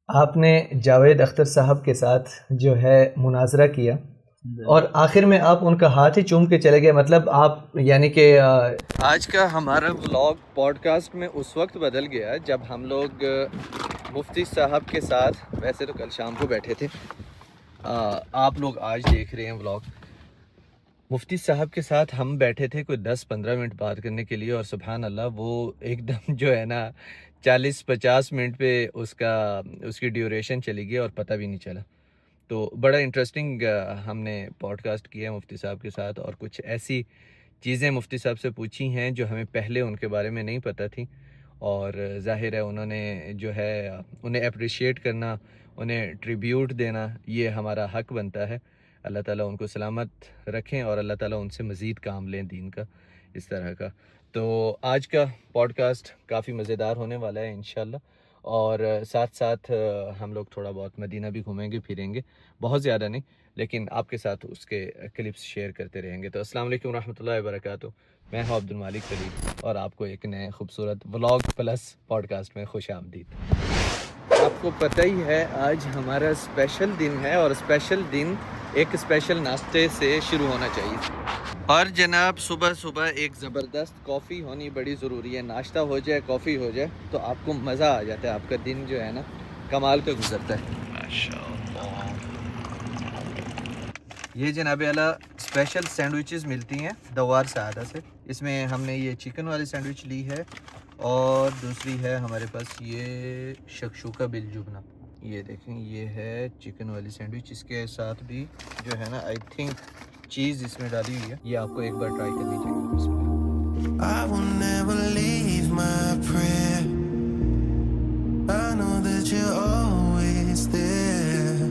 آپ نے جاوید اختر صاحب کے ساتھ جو ہے مناظرہ کیا اور آخر میں آپ ان کا ہاتھ ہی چوم کے چلے گئے. مطلب آپ یعنی کہ آج کا ہمارا ولاگ پوڈ کاسٹ میں اس وقت بدل گیا جب ہم لوگ مفتی صاحب کے ساتھ، ویسے تو کل شام کو بیٹھے تھے، آپ لوگ آج دیکھ رہے ہیں ولاگ. مفتی صاحب کے ساتھ ہم بیٹھے تھے کوئی 10-15 منٹ بات کرنے کے لیے، اور سبحان اللہ وہ ایک دم جو ہے نا 40-50 منٹ پہ اس کی ڈیوریشن چلی گئی اور پتہ بھی نہیں چلا. تو بڑا انٹرسٹنگ ہم نے پوڈ کاسٹ کیا مفتی صاحب کے ساتھ، اور کچھ ایسی چیزیں مفتی صاحب سے پوچھی ہیں جو ہمیں پہلے ان کے بارے میں نہیں پتہ تھی، اور ظاہر ہے انہوں نے جو ہے انہیں اپریشیٹ کرنا، انہیں ٹریبیوٹ دینا، یہ ہمارا حق بنتا ہے. اللہ تعالیٰ ان کو سلامت رکھیں اور اللہ تعالیٰ ان سے مزید کام لیں دین کا اس طرح کا. تو آج کا پوڈ کاسٹ کافی مزیدار ہونے والا ہے انشاءاللہ، اور ساتھ ساتھ ہم لوگ تھوڑا بہت مدینہ بھی گھومیں گے پھریں گے، بہت زیادہ نہیں لیکن آپ کے ساتھ اس کے کلپس شیئر کرتے رہیں گے. تو السلام علیکم ورحمۃ اللہ وبرکاتہ. میں ہوں عبد المالک خلیل اور آپ کو ایک نئے خوبصورت ولاگ پلس پوڈ کاسٹ میں خوش آمدید. آپ کو پتہ ہی ہے آج ہمارا اسپیشل دن ہے، اور اسپیشل دن ایک اسپیشل ناشتے سے شروع ہونا چاہیے. اور جناب صبح صبح ایک زبردست کافی ہونی بڑی ضروری ہے. ناشتہ ہو جائے، کافی ہو جائے تو آپ کو مزہ آ جاتا ہے، آپ کا دن جو ہے نا کمال کا گزرتا ہے. ماشاءاللہ. یہ جناب اعلیٰ اسپیشل سینڈوچز ملتی ہیں دوار سعادہ سے. اس میں ہم نے یہ چکن والی سینڈوچ لی ہے، اور دوسری ہے ہمارے پاس یہ شکشوکا بالجبنہ. یہ دیکھیں یہ ہے چکن والی سینڈوچ، اس کے ساتھ بھی جو ہے نا آئی تھنک چیز اس میں ڈالی ہوئی ہے. یہ آپ کو ایک بار ٹرائی کرنی چاہیے. بسم اللہ. I will never leave my prayer. I know that you're always there.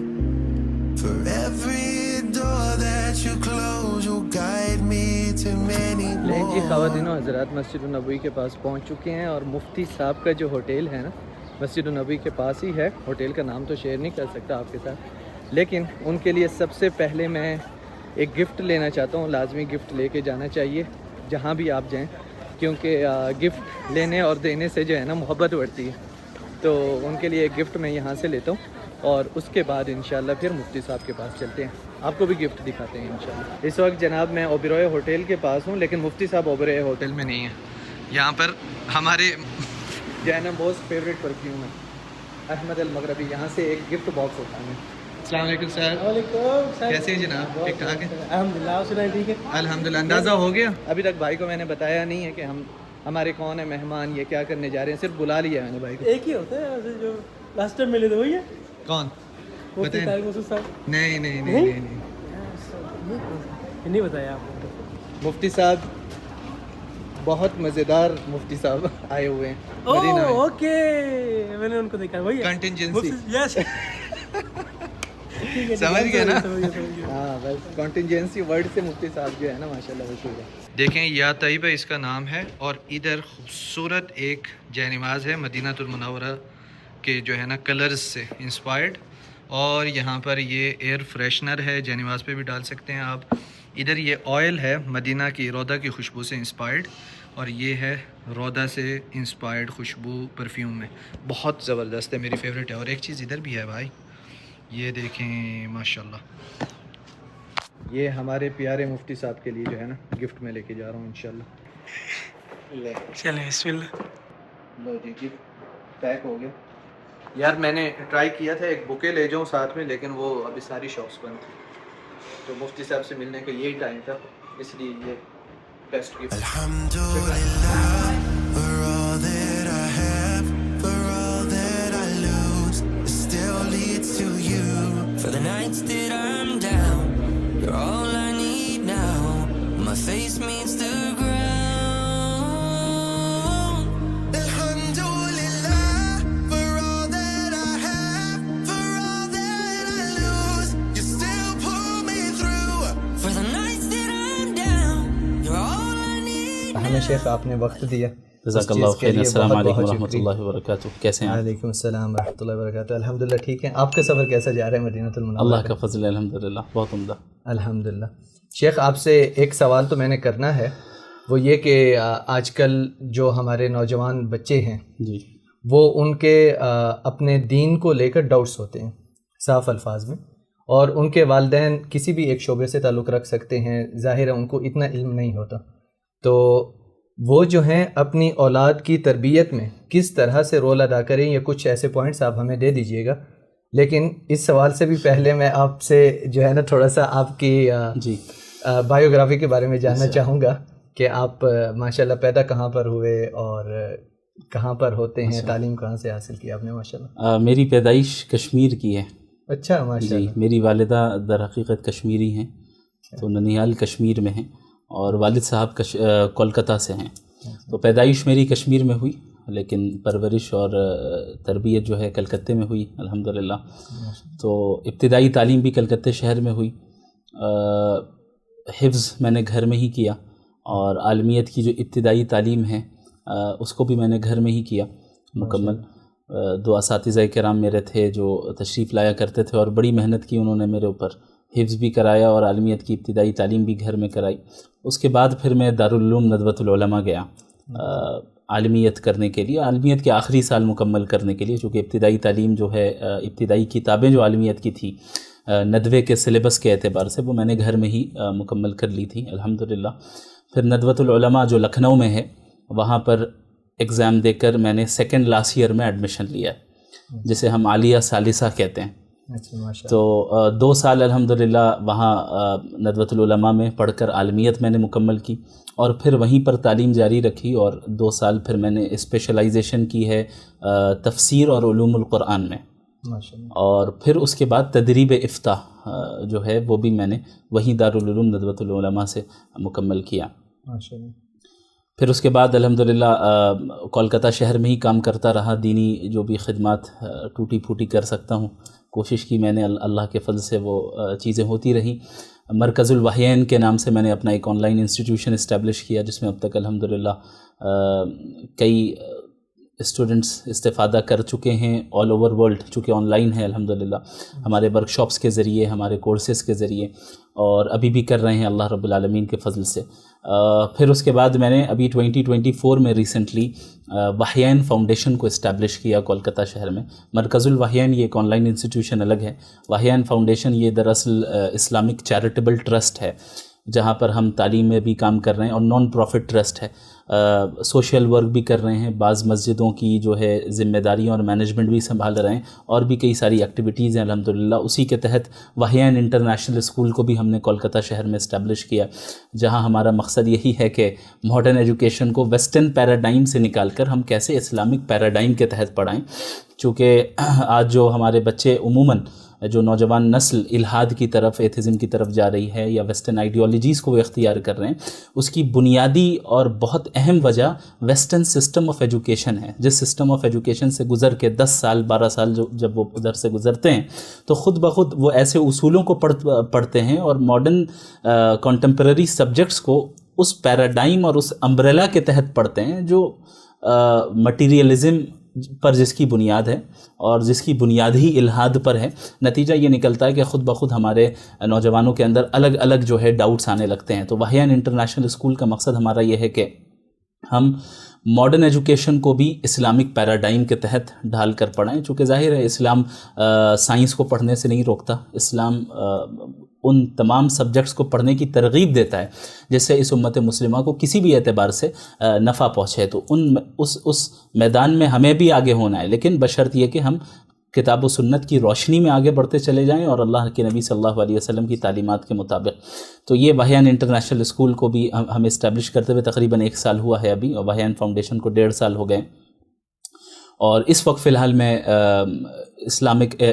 For every door that you close, you'll guide me to many more. لیں جی خواتین و حضرات، مسجد النبوی کے پاس پہنچ چکے ہیں، اور مفتی صاحب کا جو ہوٹل ہے نا مسجد النبوی کے پاس ہی ہے. ہوٹل کا نام تو شیئر نہیں کر سکتا آپ کے ساتھ، لیکن ان کے لیے سب سے پہلے میں ایک گفٹ لینا چاہتا ہوں. لازمی گفٹ لے کے جانا چاہیے جہاں بھی آپ جائیں، کیونکہ گفٹ لینے اور دینے سے جو ہے نا محبت بڑھتی ہے. تو ان کے لیے ایک گفٹ میں یہاں سے لیتا ہوں، اور اس کے بعد انشاءاللہ پھر مفتی صاحب کے پاس چلتے ہیں، آپ کو بھی گفٹ دکھاتے ہیں انشاءاللہ. اس وقت جناب میں اوبرائے ہوٹل کے پاس ہوں، لیکن مفتی صاحب اوبرائے ہوٹل میں نہیں ہیں. یہاں پر ہمارے جو ہے نا موسٹ فیوریٹ پرفیوم ہے احمد المغربی، یہاں سے ایک گفٹ باکس ہوتا ہے. السلام علیکم سر. وعلیکم سر. کیسے ہیں جناب؟ ٹھیک ٹھاک ہے الحمدللہ. آپ سنائیں ٹھیک ہے الحمدللہ. اندازہ ہو گیا؟ ابھی تک بھائی کو میں نے بتایا نہیں ہے کہ ہمارے کون ہے مہمان، یہ کیا کرنے جا رہے ہیں، صرف بلا لیا ہے میں نے بھائی کو. ایک ہی ہوتا ہے جو لاسٹ ٹائم ملے تھے، وہی ہے. کون؟ مفتی طارق مسعود صاحب. نہیں نہیں نہیں نہیں بتایا آپ کو. مفتی صاحب بہت مزیدار مفتی صاحب آئے ہوئے ہیں مدینہ میں. اوکے میں نے ان کو دیکھا، وہی کنٹینجنسی. یس سمجھ گئے نا. ہاں بس کنٹینجنسی ورڈ سے مفتی صاحب جو ہے نا ماشاءاللہ مشہور ہے. دیکھیں یا طیبہ اس کا نام ہے، اور ادھر خوبصورت ایک جے نماز ہے مدینہ المنورہ کے جو ہے نا کلرز سے انسپائرڈ، اور یہاں پر یہ ایئر فریشنر ہے، جے نماز پہ بھی ڈال سکتے ہیں آپ. ادھر یہ آئل ہے مدینہ کی روضہ کی خوشبو سے انسپائرڈ، اور یہ ہے روضہ سے انسپائرڈ خوشبو پرفیوم میں. بہت زبردست ہے، میری فیوریٹ ہے. اور ایک چیز ادھر بھی ہے بھائی، یہ دیکھیں ماشاءاللہ. یہ ہمارے پیارے مفتی صاحب کے لیے جو ہے نا گفٹ میں لے کے جا رہا ہوں انشاءاللہ. چلیں بسم اللہ. لو جی گفٹ پیک ہو گیا. یار میں نے ٹرائی کیا تھا ایک بوکے لے جاؤں ساتھ میں، لیکن وہ ابھی ساری شاپس بند تھی، تو مفتی صاحب سے ملنے کا یہی ٹائم تھا، اس لیے یہ best gift. For the nights that I'm down, you're all I need now. My face meets the ground. Alhamdulillah, for all that I have, for all that I lose, you still pull me through. For the nights that I'm down, you're all I need. ہمیں شیخ آپ نے وقت دیا، جزاک اللہ خیر. السلام علیکم ورحمۃ اللہ وبرکاتہ. کیسے ہیں؟ وعلیکم السلام ورحمۃ اللہ وبرکاتہ. الحمدللہ ٹھیک ہیں. آپ کا سفر کیسا جا رہا ہے مدینہ المنورہ؟ اللہ کا فضل ہے الحمدللہ، بہت عمدہ الحمدللہ. شیخ آپ سے ایک سوال تو میں نے کرنا ہے، وہ یہ کہ آج کل جو ہمارے نوجوان بچے ہیں جی، وہ ان کے اپنے دین کو لے کر ڈاؤٹس ہوتے ہیں صاف الفاظ میں، اور ان کے والدین کسی بھی ایک شعبے سے تعلق رکھ سکتے ہیں، ظاہر ہے ان کو اتنا علم نہیں ہوتا، تو وہ جو ہیں اپنی اولاد کی تربیت میں کس طرح سے رول ادا کریں، یہ کچھ ایسے پوائنٹس آپ ہمیں دے دیجئے گا. لیکن اس سوال سے بھی پہلے میں آپ سے جو ہے نا تھوڑا سا آپ کی بایوگرافی کے بارے میں جاننا چاہوں گا کہ آپ ماشاءاللہ پیدا کہاں پر ہوئے اور کہاں پر ہوتے ہیں، تعلیم کہاں سے حاصل کی آپ نے؟ ماشاءاللہ میری پیدائش کشمیر کی ہے. اچھا ماشاءاللہ. جی، میری والدہ در حقیقت کشمیری ہیں، تو ننیال کشمیر میں ہیں، اور والد صاحب کولکتہ سے ہیں. تو پیدائش میری کشمیر میں ہوئی، لیکن پرورش اور تربیت جو ہے کلکتے میں ہوئی الحمدللہ. تو ابتدائی تعلیم بھی کلکتے شہر میں ہوئی. حفظ میں نے گھر میں ہی کیا، اور عالمیت کی جو ابتدائی تعلیم ہے اس کو بھی میں نے گھر میں ہی کیا مکمل. 2 اساتذہ کرام میرے تھے جو تشریف لایا کرتے تھے، اور بڑی محنت کی انہوں نے میرے اوپر. حفظ بھی کرایا اور عالمیت کی ابتدائی تعلیم بھی گھر میں کرائی. اس کے بعد پھر میں دارالعلوم ندوۃ العلماء گیا عالمیت کرنے کے لیے، عالمیت کے آخری سال مکمل کرنے کے لیے، چونکہ ابتدائی تعلیم جو ہے، ابتدائی کتابیں جو عالمیت کی تھی ندوے کے سلیبس کے اعتبار سے، وہ میں نے گھر میں ہی مکمل کر لی تھی الحمدللہ. پھر ندوۃ العلماء جو لکھنؤ میں ہے، وہاں پر ایگزام دے کر میں نے سیکنڈ لاسٹ ایئر میں ایڈمیشن لیا، جسے ہم عالیہ ثالثہ کہتے ہیں. تو 2 سال الحمدللہ وہاں ندوۃ العلماء میں پڑھ کر عالمیت میں نے مکمل کی، اور پھر وہیں پر تعلیم جاری رکھی. اور 2 سال پھر میں نے اسپیشلائزیشن کی ہے تفسیر اور علوم القرآن میں. اور پھر اس کے بعد تدریب افتاح جو ہے وہ بھی میں نے وہیں دارالعلوم ندوۃ العلماء سے مکمل کیا. پھر اس کے بعد الحمدللہ کولکتہ شہر میں ہی کام کرتا رہا. دینی جو بھی خدمات ٹوٹی پھوٹی کر سکتا ہوں کوشش کی میں نے، اللہ کے فضل سے وہ چیزیں ہوتی رہیں. مرکز الوحیین کے نام سے میں نے اپنا ایک آن لائن انسٹیٹیوشن اسٹیبلش کیا، جس میں اب تک الحمدللہ کئی اسٹوڈنٹس استفادہ کر چکے ہیں آل اوور ورلڈ، چونکہ آن لائن ہے الحمدللہ، ہمارے ورک شاپس کے ذریعے، ہمارے کورسز کے ذریعے، اور ابھی بھی کر رہے ہیں اللہ رب العالمین کے فضل سے. پھر اس کے بعد میں نے ابھی 2024 میں ریسنٹلی وحیین فاؤنڈیشن کو اسٹیبلش کیا کولکتہ شہر میں. مرکز الوحیین یہ ایک آن لائن انسٹیٹیوشن الگ ہے. وحیین فاؤنڈیشن یہ دراصل اسلامک چیریٹیبل ٹرسٹ ہے، جہاں پر ہم تعلیم میں بھی کام کر رہے ہیں، اور نان پروفٹ ٹرسٹ ہے. سوشل ورک بھی کر رہے ہیں، بعض مسجدوں کی جو ہے ذمہ داریاں اور مینجمنٹ بھی سنبھال رہے ہیں، اور بھی کئی ساری ایکٹیویٹیز ہیں الحمدللہ. اسی کے تحت وحیین انٹرنیشنل اسکول کو بھی ہم نے کولکتہ شہر میں اسٹیبلش کیا، جہاں ہمارا مقصد یہی ہے کہ ماڈرن ایجوکیشن کو ویسٹرن پیراڈائم سے نکال کر ہم کیسے اسلامک پیراڈائم کے تحت پڑھائیں. چونکہ آج جو ہمارے بچے عموماً جو نوجوان نسل الحاد کی طرف، ایتھزم کی طرف جا رہی ہے، یا ویسٹرن آئیڈیالوجیز کو وہ اختیار کر رہے ہیں، اس کی بنیادی اور بہت اہم وجہ ویسٹرن سسٹم آف ایجوکیشن ہے. جس سسٹم آف ایجوکیشن سے گزر کے 10 سال 12 سال جب وہ ادھر سے گزرتے ہیں، تو خود بخود وہ ایسے اصولوں کو پڑھتے ہیں، اور ماڈرن کنٹمپرری سبجیکٹس کو اس پیراڈائم اور اس امبریلا کے تحت پڑھتے ہیں جو مٹیریلزم پر جس کی بنیاد ہے، اور جس کی بنیاد ہی الحاد پر ہے. نتیجہ یہ نکلتا ہے کہ خود بخود ہمارے نوجوانوں کے اندر الگ الگ جو ہے ڈاؤٹس آنے لگتے ہیں. تو وحیین انٹرنیشنل اسکول کا مقصد ہمارا یہ ہے کہ ہم ماڈرن ایجوکیشن کو بھی اسلامک پیراڈائم کے تحت ڈھال کر پڑھائیں. چونکہ ظاہر ہے اسلام سائنس کو پڑھنے سے نہیں روکتا، اسلام ان تمام سبجیکٹس کو پڑھنے کی ترغیب دیتا ہے جس سے اس امت مسلمہ کو کسی بھی اعتبار سے نفع پہنچے. تو اس میدان میں ہمیں بھی آگے ہونا ہے، لیکن بشرط یہ کہ ہم کتاب و سنت کی روشنی میں آگے بڑھتے چلے جائیں، اور اللہ کے نبی صلی اللہ علیہ وسلم کی تعلیمات کے مطابق. تو یہ وحیین انٹرنیشنل اسکول کو بھی ہمیں اسٹیبلش کرتے ہوئے تقریباً 1 سال ہوا ہے ابھی، اور وحیین فاؤنڈیشن کو 1.5 سال ہو گئے. اور اس وقت فی الحال میں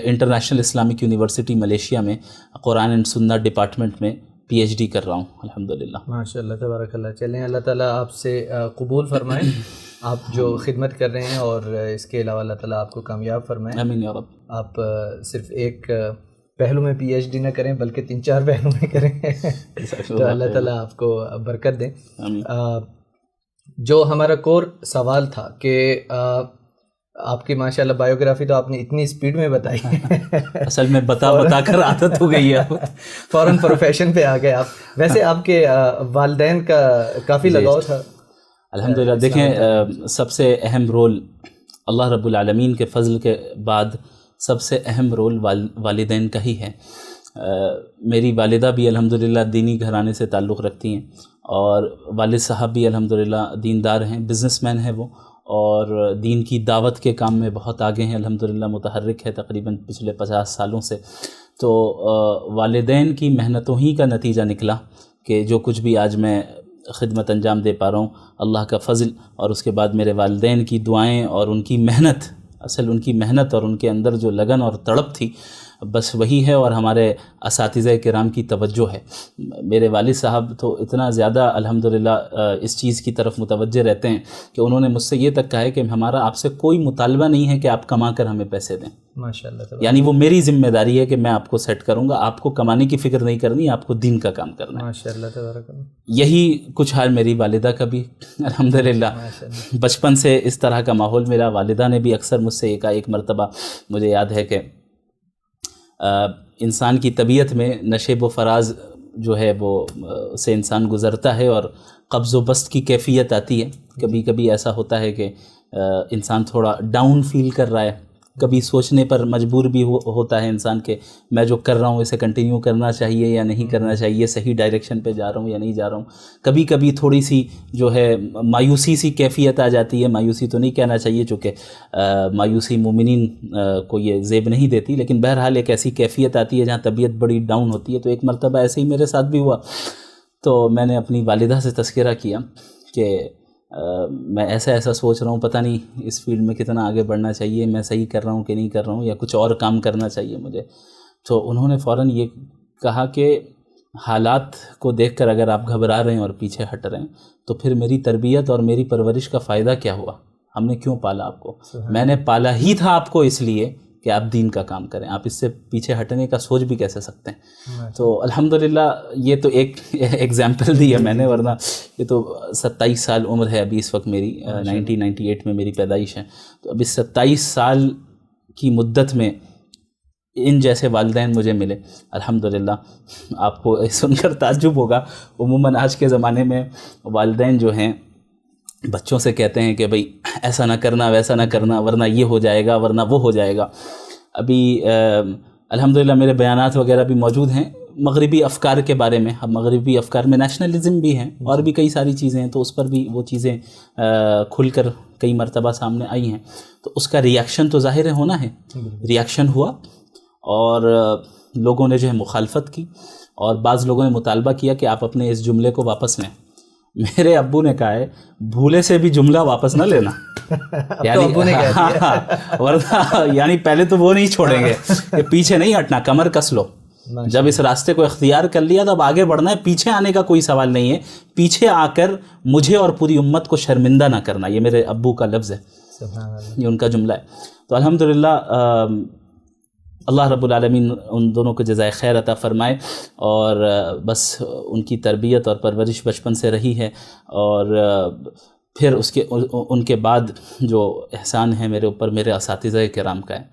انٹرنیشنل اسلامک یونیورسٹی ملیشیا میں قرآن اینڈ سنت ڈپارٹمنٹ میں PhD کر رہا ہوں الحمدللہ. ماشاء اللہ تبارک اللہ. چلیں اللہ تعالیٰ آپ سے قبول فرمائیں آپ جو خدمت کر رہے ہیں، اور اس کے علاوہ اللہ تعالیٰ آپ کو کامیاب فرمائیں. آمین یا رب. آپ صرف ایک پہلو میں PhD نہ کریں بلکہ 3-4 پہلو میں کریں تو اللہ تعالیٰ آپ کو برکت دیں. جو ہمارا کور سوال تھا کہ آپ کی ماشاءاللہ بایوگرافی تو آپ نے اتنی اسپیڈ میں بتائی اصل میں بتا کر عادت ہو گئی ہے، فوراً پروفیشن پہ آ گئے آپ. ویسے آپ کے والدین کا کافی لگاؤ تھا الحمدللہ. دیکھیں سب سے اہم رول اللہ رب العالمین کے فضل کے بعد سب سے اہم رول والدین کا ہی ہے. میری والدہ بھی الحمدللہ دینی گھرانے سے تعلق رکھتی ہیں اور والد صاحب بھی الحمدللہ دیندار ہیں, بزنس مین ہیں وہ, اور دین کی دعوت کے کام میں بہت آگے ہیں الحمدللہ, متحرک ہے تقریباً پچھلے 50 سالوں سے. تو والدین کی محنتوں ہی کا نتیجہ نکلا کہ جو کچھ بھی آج میں خدمت انجام دے پا رہا ہوں, اللہ کا فضل اور اس کے بعد میرے والدین کی دعائیں اور ان کی محنت, اصل ان کی محنت اور ان کے اندر جو لگن اور تڑپ تھی بس وہی ہے, اور ہمارے اساتذہ کرام کی توجہ ہے. میرے والد صاحب تو اتنا زیادہ الحمدللہ اس چیز کی طرف متوجہ رہتے ہیں کہ انہوں نے مجھ سے یہ تک کہا ہے کہ ہمارا آپ سے کوئی مطالبہ نہیں ہے کہ آپ کما کر ہمیں پیسے دیں. ماشاءاللہ. یعنی وہ میری ذمہ داری ہے کہ میں آپ کو سیٹ کروں گا, آپ کو کمانے کی فکر نہیں کرنی, آپ کو دین کا کام کرنا ہے. ماشاءاللہ تبارک اللہ. یہی کچھ حال میری والدہ کا بھی الحمدللہ. بچپن سے اس طرح کا ماحول میرا, والدہ نے بھی اکثر مجھ سے ایک مرتبہ مجھے یاد ہے کہ انسان کی طبیعت میں نشیب و فراز جو ہے وہ سے انسان گزرتا ہے اور قبض و بسط کی کیفیت آتی ہے. کبھی کبھی ایسا ہوتا ہے کہ انسان تھوڑا ڈاؤن فیل کر رہا ہے, کبھی سوچنے پر مجبور بھی ہوتا ہے انسان کہ میں جو کر رہا ہوں اسے کنٹینیو کرنا چاہیے یا نہیں کرنا چاہیے, صحیح ڈائریکشن پہ جا رہا ہوں یا نہیں جا رہا ہوں. کبھی کبھی تھوڑی سی جو ہے مایوسی سی کیفیت آ جاتی ہے, مایوسی تو نہیں کہنا چاہیے چونکہ مایوسی مومنین کو یہ زیب نہیں دیتی, لیکن بہرحال ایک ایسی کیفیت آتی ہے جہاں طبیعت بڑی ڈاؤن ہوتی ہے. تو ایک مرتبہ ایسے ہی میرے ساتھ بھی ہوا, تو میں نے اپنی والدہ سے تذکرہ کیا کہ میں ایسا سوچ رہا ہوں, پتہ نہیں اس فیلڈ میں کتنا آگے بڑھنا چاہیے, میں صحیح کر رہا ہوں کہ نہیں کر رہا ہوں, یا کچھ اور کام کرنا چاہیے مجھے. تو انہوں نے فوراً یہ کہا کہ حالات کو دیکھ کر اگر آپ گھبرا رہے ہیں اور پیچھے ہٹ رہے ہیں تو پھر میری تربیت اور میری پرورش کا فائدہ کیا ہوا؟ ہم نے کیوں پالا آپ کو؟ میں نے پالا ہی تھا آپ کو اس لیے کہ آپ دین کا کام کریں, آپ اس سے پیچھے ہٹنے کا سوچ بھی کیسے سکتے ہیں؟ تو الحمدللہ یہ تو ایک ایگزامپل دی ہے میں نے, ورنہ یہ تو 27 سال عمر ہے ابھی اس وقت میری, 1998 میں میری پیدائش ہے. تو ابھی 27 سال کی مدت میں ان جیسے والدین مجھے ملے الحمدللہ. آپ کو سن کر تعجب ہوگا, عموماً آج کے زمانے میں والدین جو ہیں بچوں سے کہتے ہیں کہ بھئی ایسا نہ کرنا ویسا نہ کرنا ورنہ یہ ہو جائے گا ورنہ وہ ہو جائے گا. ابھی الحمدللہ میرے بیانات وغیرہ بھی موجود ہیں مغربی افکار کے بارے میں. اب مغربی افکار میں نیشنلزم بھی ہیں اور بھی کئی ساری چیزیں ہیں, تو اس پر بھی وہ چیزیں کھل کر کئی مرتبہ سامنے آئی ہیں. تو اس کا ریاکشن تو ظاہر ہونا ہے, ریاکشن ہوا اور لوگوں نے جو ہے مخالفت کی, اور بعض لوگوں نے مطالبہ کیا کہ آپ اپنے اس جملے کو واپس لیں. میرے ابو نے کہا ہے بھولے سے بھی جملہ واپس نہ لینا, ورنہ یعنی پہلے تو وہ نہیں چھوڑیں گے کہ پیچھے نہیں ہٹنا, کمر کس لو. جب اس راستے کو اختیار کر لیا تو اب آگے بڑھنا ہے, پیچھے آنے کا کوئی سوال نہیں ہے. پیچھے آ کر مجھے اور پوری امت کو شرمندہ نہ کرنا, یہ میرے ابو کا لفظ ہے, یہ ان کا جملہ ہے. تو الحمدللہ اللہ رب العالمین ان دونوں کو جزائے خیر عطا فرمائے, اور بس ان کی تربیت اور پرورش بچپن سے رہی ہے, اور پھر ان کے بعد جو احسان ہے میرے اوپر میرے اساتذہ کرام کا ہے.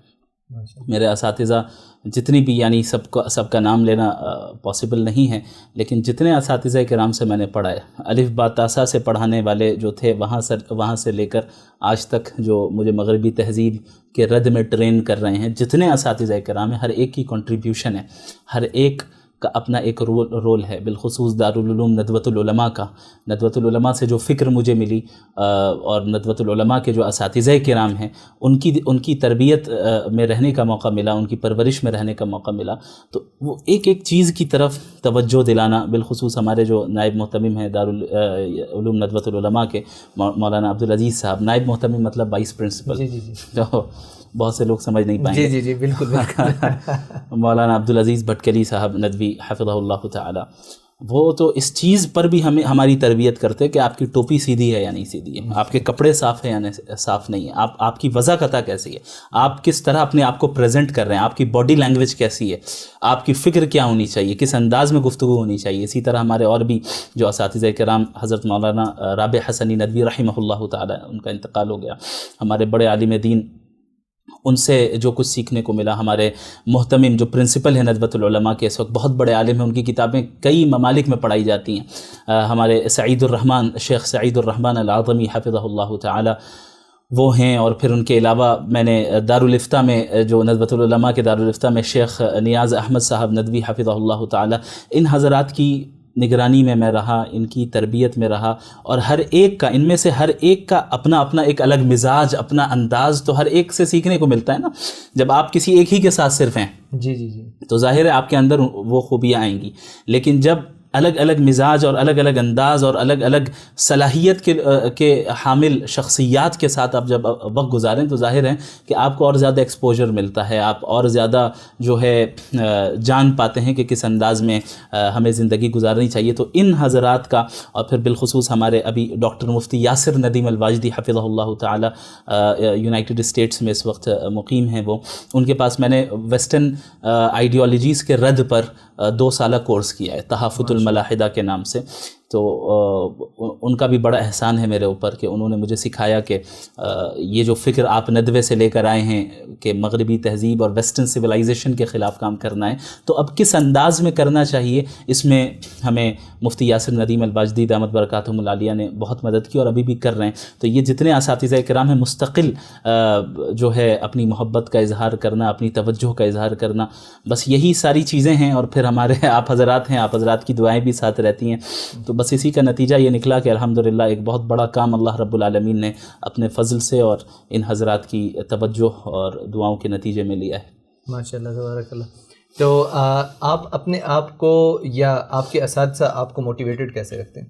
میرے اساتذہ جتنی بھی, یعنی سب کا نام لینا پاسبل نہیں ہے, لیکن جتنے اساتذہ کرام سے میں نے پڑھا ہے, الف با تا سا سے پڑھانے والے جو تھے وہاں سے لے کر آج تک جو مجھے مغربی تہذیب کے رد میں ٹرین کر رہے ہیں, جتنے اساتذہ کرام ہیں ہر ایک کی کنٹریبیوشن ہے, ہر ایک کا اپنا ایک رول ہے. بالخصوص دارالعلوم ندوۃ العلماء کا, ندوۃ العلماء سے جو فکر مجھے ملی اور ندوۃ العلماء کے جو اساتذہ کرام ہیں ان کی تربیت میں رہنے کا موقع ملا, ان کی پرورش میں رہنے کا موقع ملا. تو وہ ایک چیز کی طرف توجہ دلانا, بالخصوص ہمارے جو نائب محتمم ہیں دارالعلوم ندوۃ العلماء کے مولانا عبدالعزیز صاحب, نائب محتمم مطلب وائس پرنسپل, تو بہت سے لوگ سمجھ نہیں پائیں گے. جی بالکل. مولانا عبدالعزیز بھٹکلی صاحب ندوی حفظہ اللہ تعالی, وہ تو اس چیز پر بھی ہماری تربیت کرتے کہ آپ کی ٹوپی سیدھی ہے یا نہیں سیدھی ہے, آپ کے کپڑے صاف ہیں یا صاف نہیں ہے, آپ کی وضاحت کیسی ہے, آپ کس طرح اپنے آپ کو پریزنٹ کر رہے ہیں, آپ کی باڈی لینگویج کیسی ہے, آپ کی فکر کیا ہونی چاہیے, کس انداز میں گفتگو ہونی چاہیے. اسی طرح ہمارے اور بھی جو اساتذہ کرام, حضرت مولانا رابع حسنی ندوی رحمہ اللہ تعالی, ان کا انتقال ہو گیا, ہمارے بڑے عالم دین, ان سے جو کچھ سیکھنے کو ملا. ہمارے محتمم جو پرنسپل ہیں ندوۃ العلماء کے, اس وقت بہت بڑے عالم ہیں, ان کی کتابیں کئی ممالک میں پڑھائی جاتی ہیں. ہمارے شیخ سعید الرحمن العظمی حفظہ اللہ تعالی, وہ ہیں، اور پھر ان کے علاوہ میں نے دارالفتہ میں جو ندوۃ العلماء کے دارالفتہ میں شیخ نیاز احمد صاحب ندوی حفظہ اللہ تعالی، ان حضرات کی نگرانی میں رہا، ان کی تربیت میں رہا، اور ہر ایک کا، ان میں سے ہر ایک کا اپنا اپنا ایک الگ مزاج، اپنا انداز، تو ہر ایک سے سیکھنے کو ملتا ہے نا. جب آپ کسی ایک ہی کے ساتھ صرف ہیں جی جی جی تو ظاہر ہے آپ کے اندر وہ خوبیاں آئیں گی، لیکن جب الگ الگ مزاج اور الگ الگ انداز اور الگ الگ صلاحیت کے حامل شخصیات کے ساتھ آپ جب وقت گزاریں تو ظاہر ہے کہ آپ کو اور زیادہ ایکسپوجر ملتا ہے، آپ اور زیادہ جو ہے جان پاتے ہیں کہ کس انداز میں ہمیں زندگی گزارنی چاہیے. تو ان حضرات کا، اور پھر بالخصوص ہمارے ابھی ڈاکٹر مفتی یاسر ندیم الواجدی حفظہ اللہ تعالی یونائٹڈ اسٹیٹس میں اس وقت مقیم ہیں، وہ ان کے پاس میں نے ویسٹرن آئیڈیالوجیز کے رد پر 2 سالہ کورس کیا ہے تحافظ الملاحدہ کے نام سے. تو ان کا بھی بڑا احسان ہے میرے اوپر کہ انہوں نے مجھے سکھایا کہ یہ جو فکر آپ ندوے سے لے کر آئے ہیں کہ مغربی تہذیب اور ویسٹرن سویلائزیشن کے خلاف کام کرنا ہے، تو اب کس انداز میں کرنا چاہیے، اس میں ہمیں مفتی یاسر ندیم الواجدی دامت برکاتہم العالیہ نے بہت مدد کی اور ابھی بھی کر رہے ہیں. تو یہ جتنے اساتذہ کرام ہیں، مستقل جو ہے اپنی محبت کا اظہار کرنا، اپنی توجہ کا اظہار کرنا، بس یہی ساری چیزیں ہیں. اور پھر ہمارے آپ حضرات ہیں، آپ حضرات کی دعائیں بھی ساتھ رہتی ہیں. تو بس اسی کا نتیجہ یہ نکلا کہ الحمدللہ ایک بہت بڑا کام اللہ رب العالمین نے اپنے فضل سے اور ان حضرات کی توجہ اور دعاؤں کے نتیجے میں لیا ہے. ماشاء اللہ تبارک اللہ. تو آپ اپنے آپ کو یا آپ کے اساتذہ آپ کو موٹیویٹڈ کیسے رکھتے ہیں؟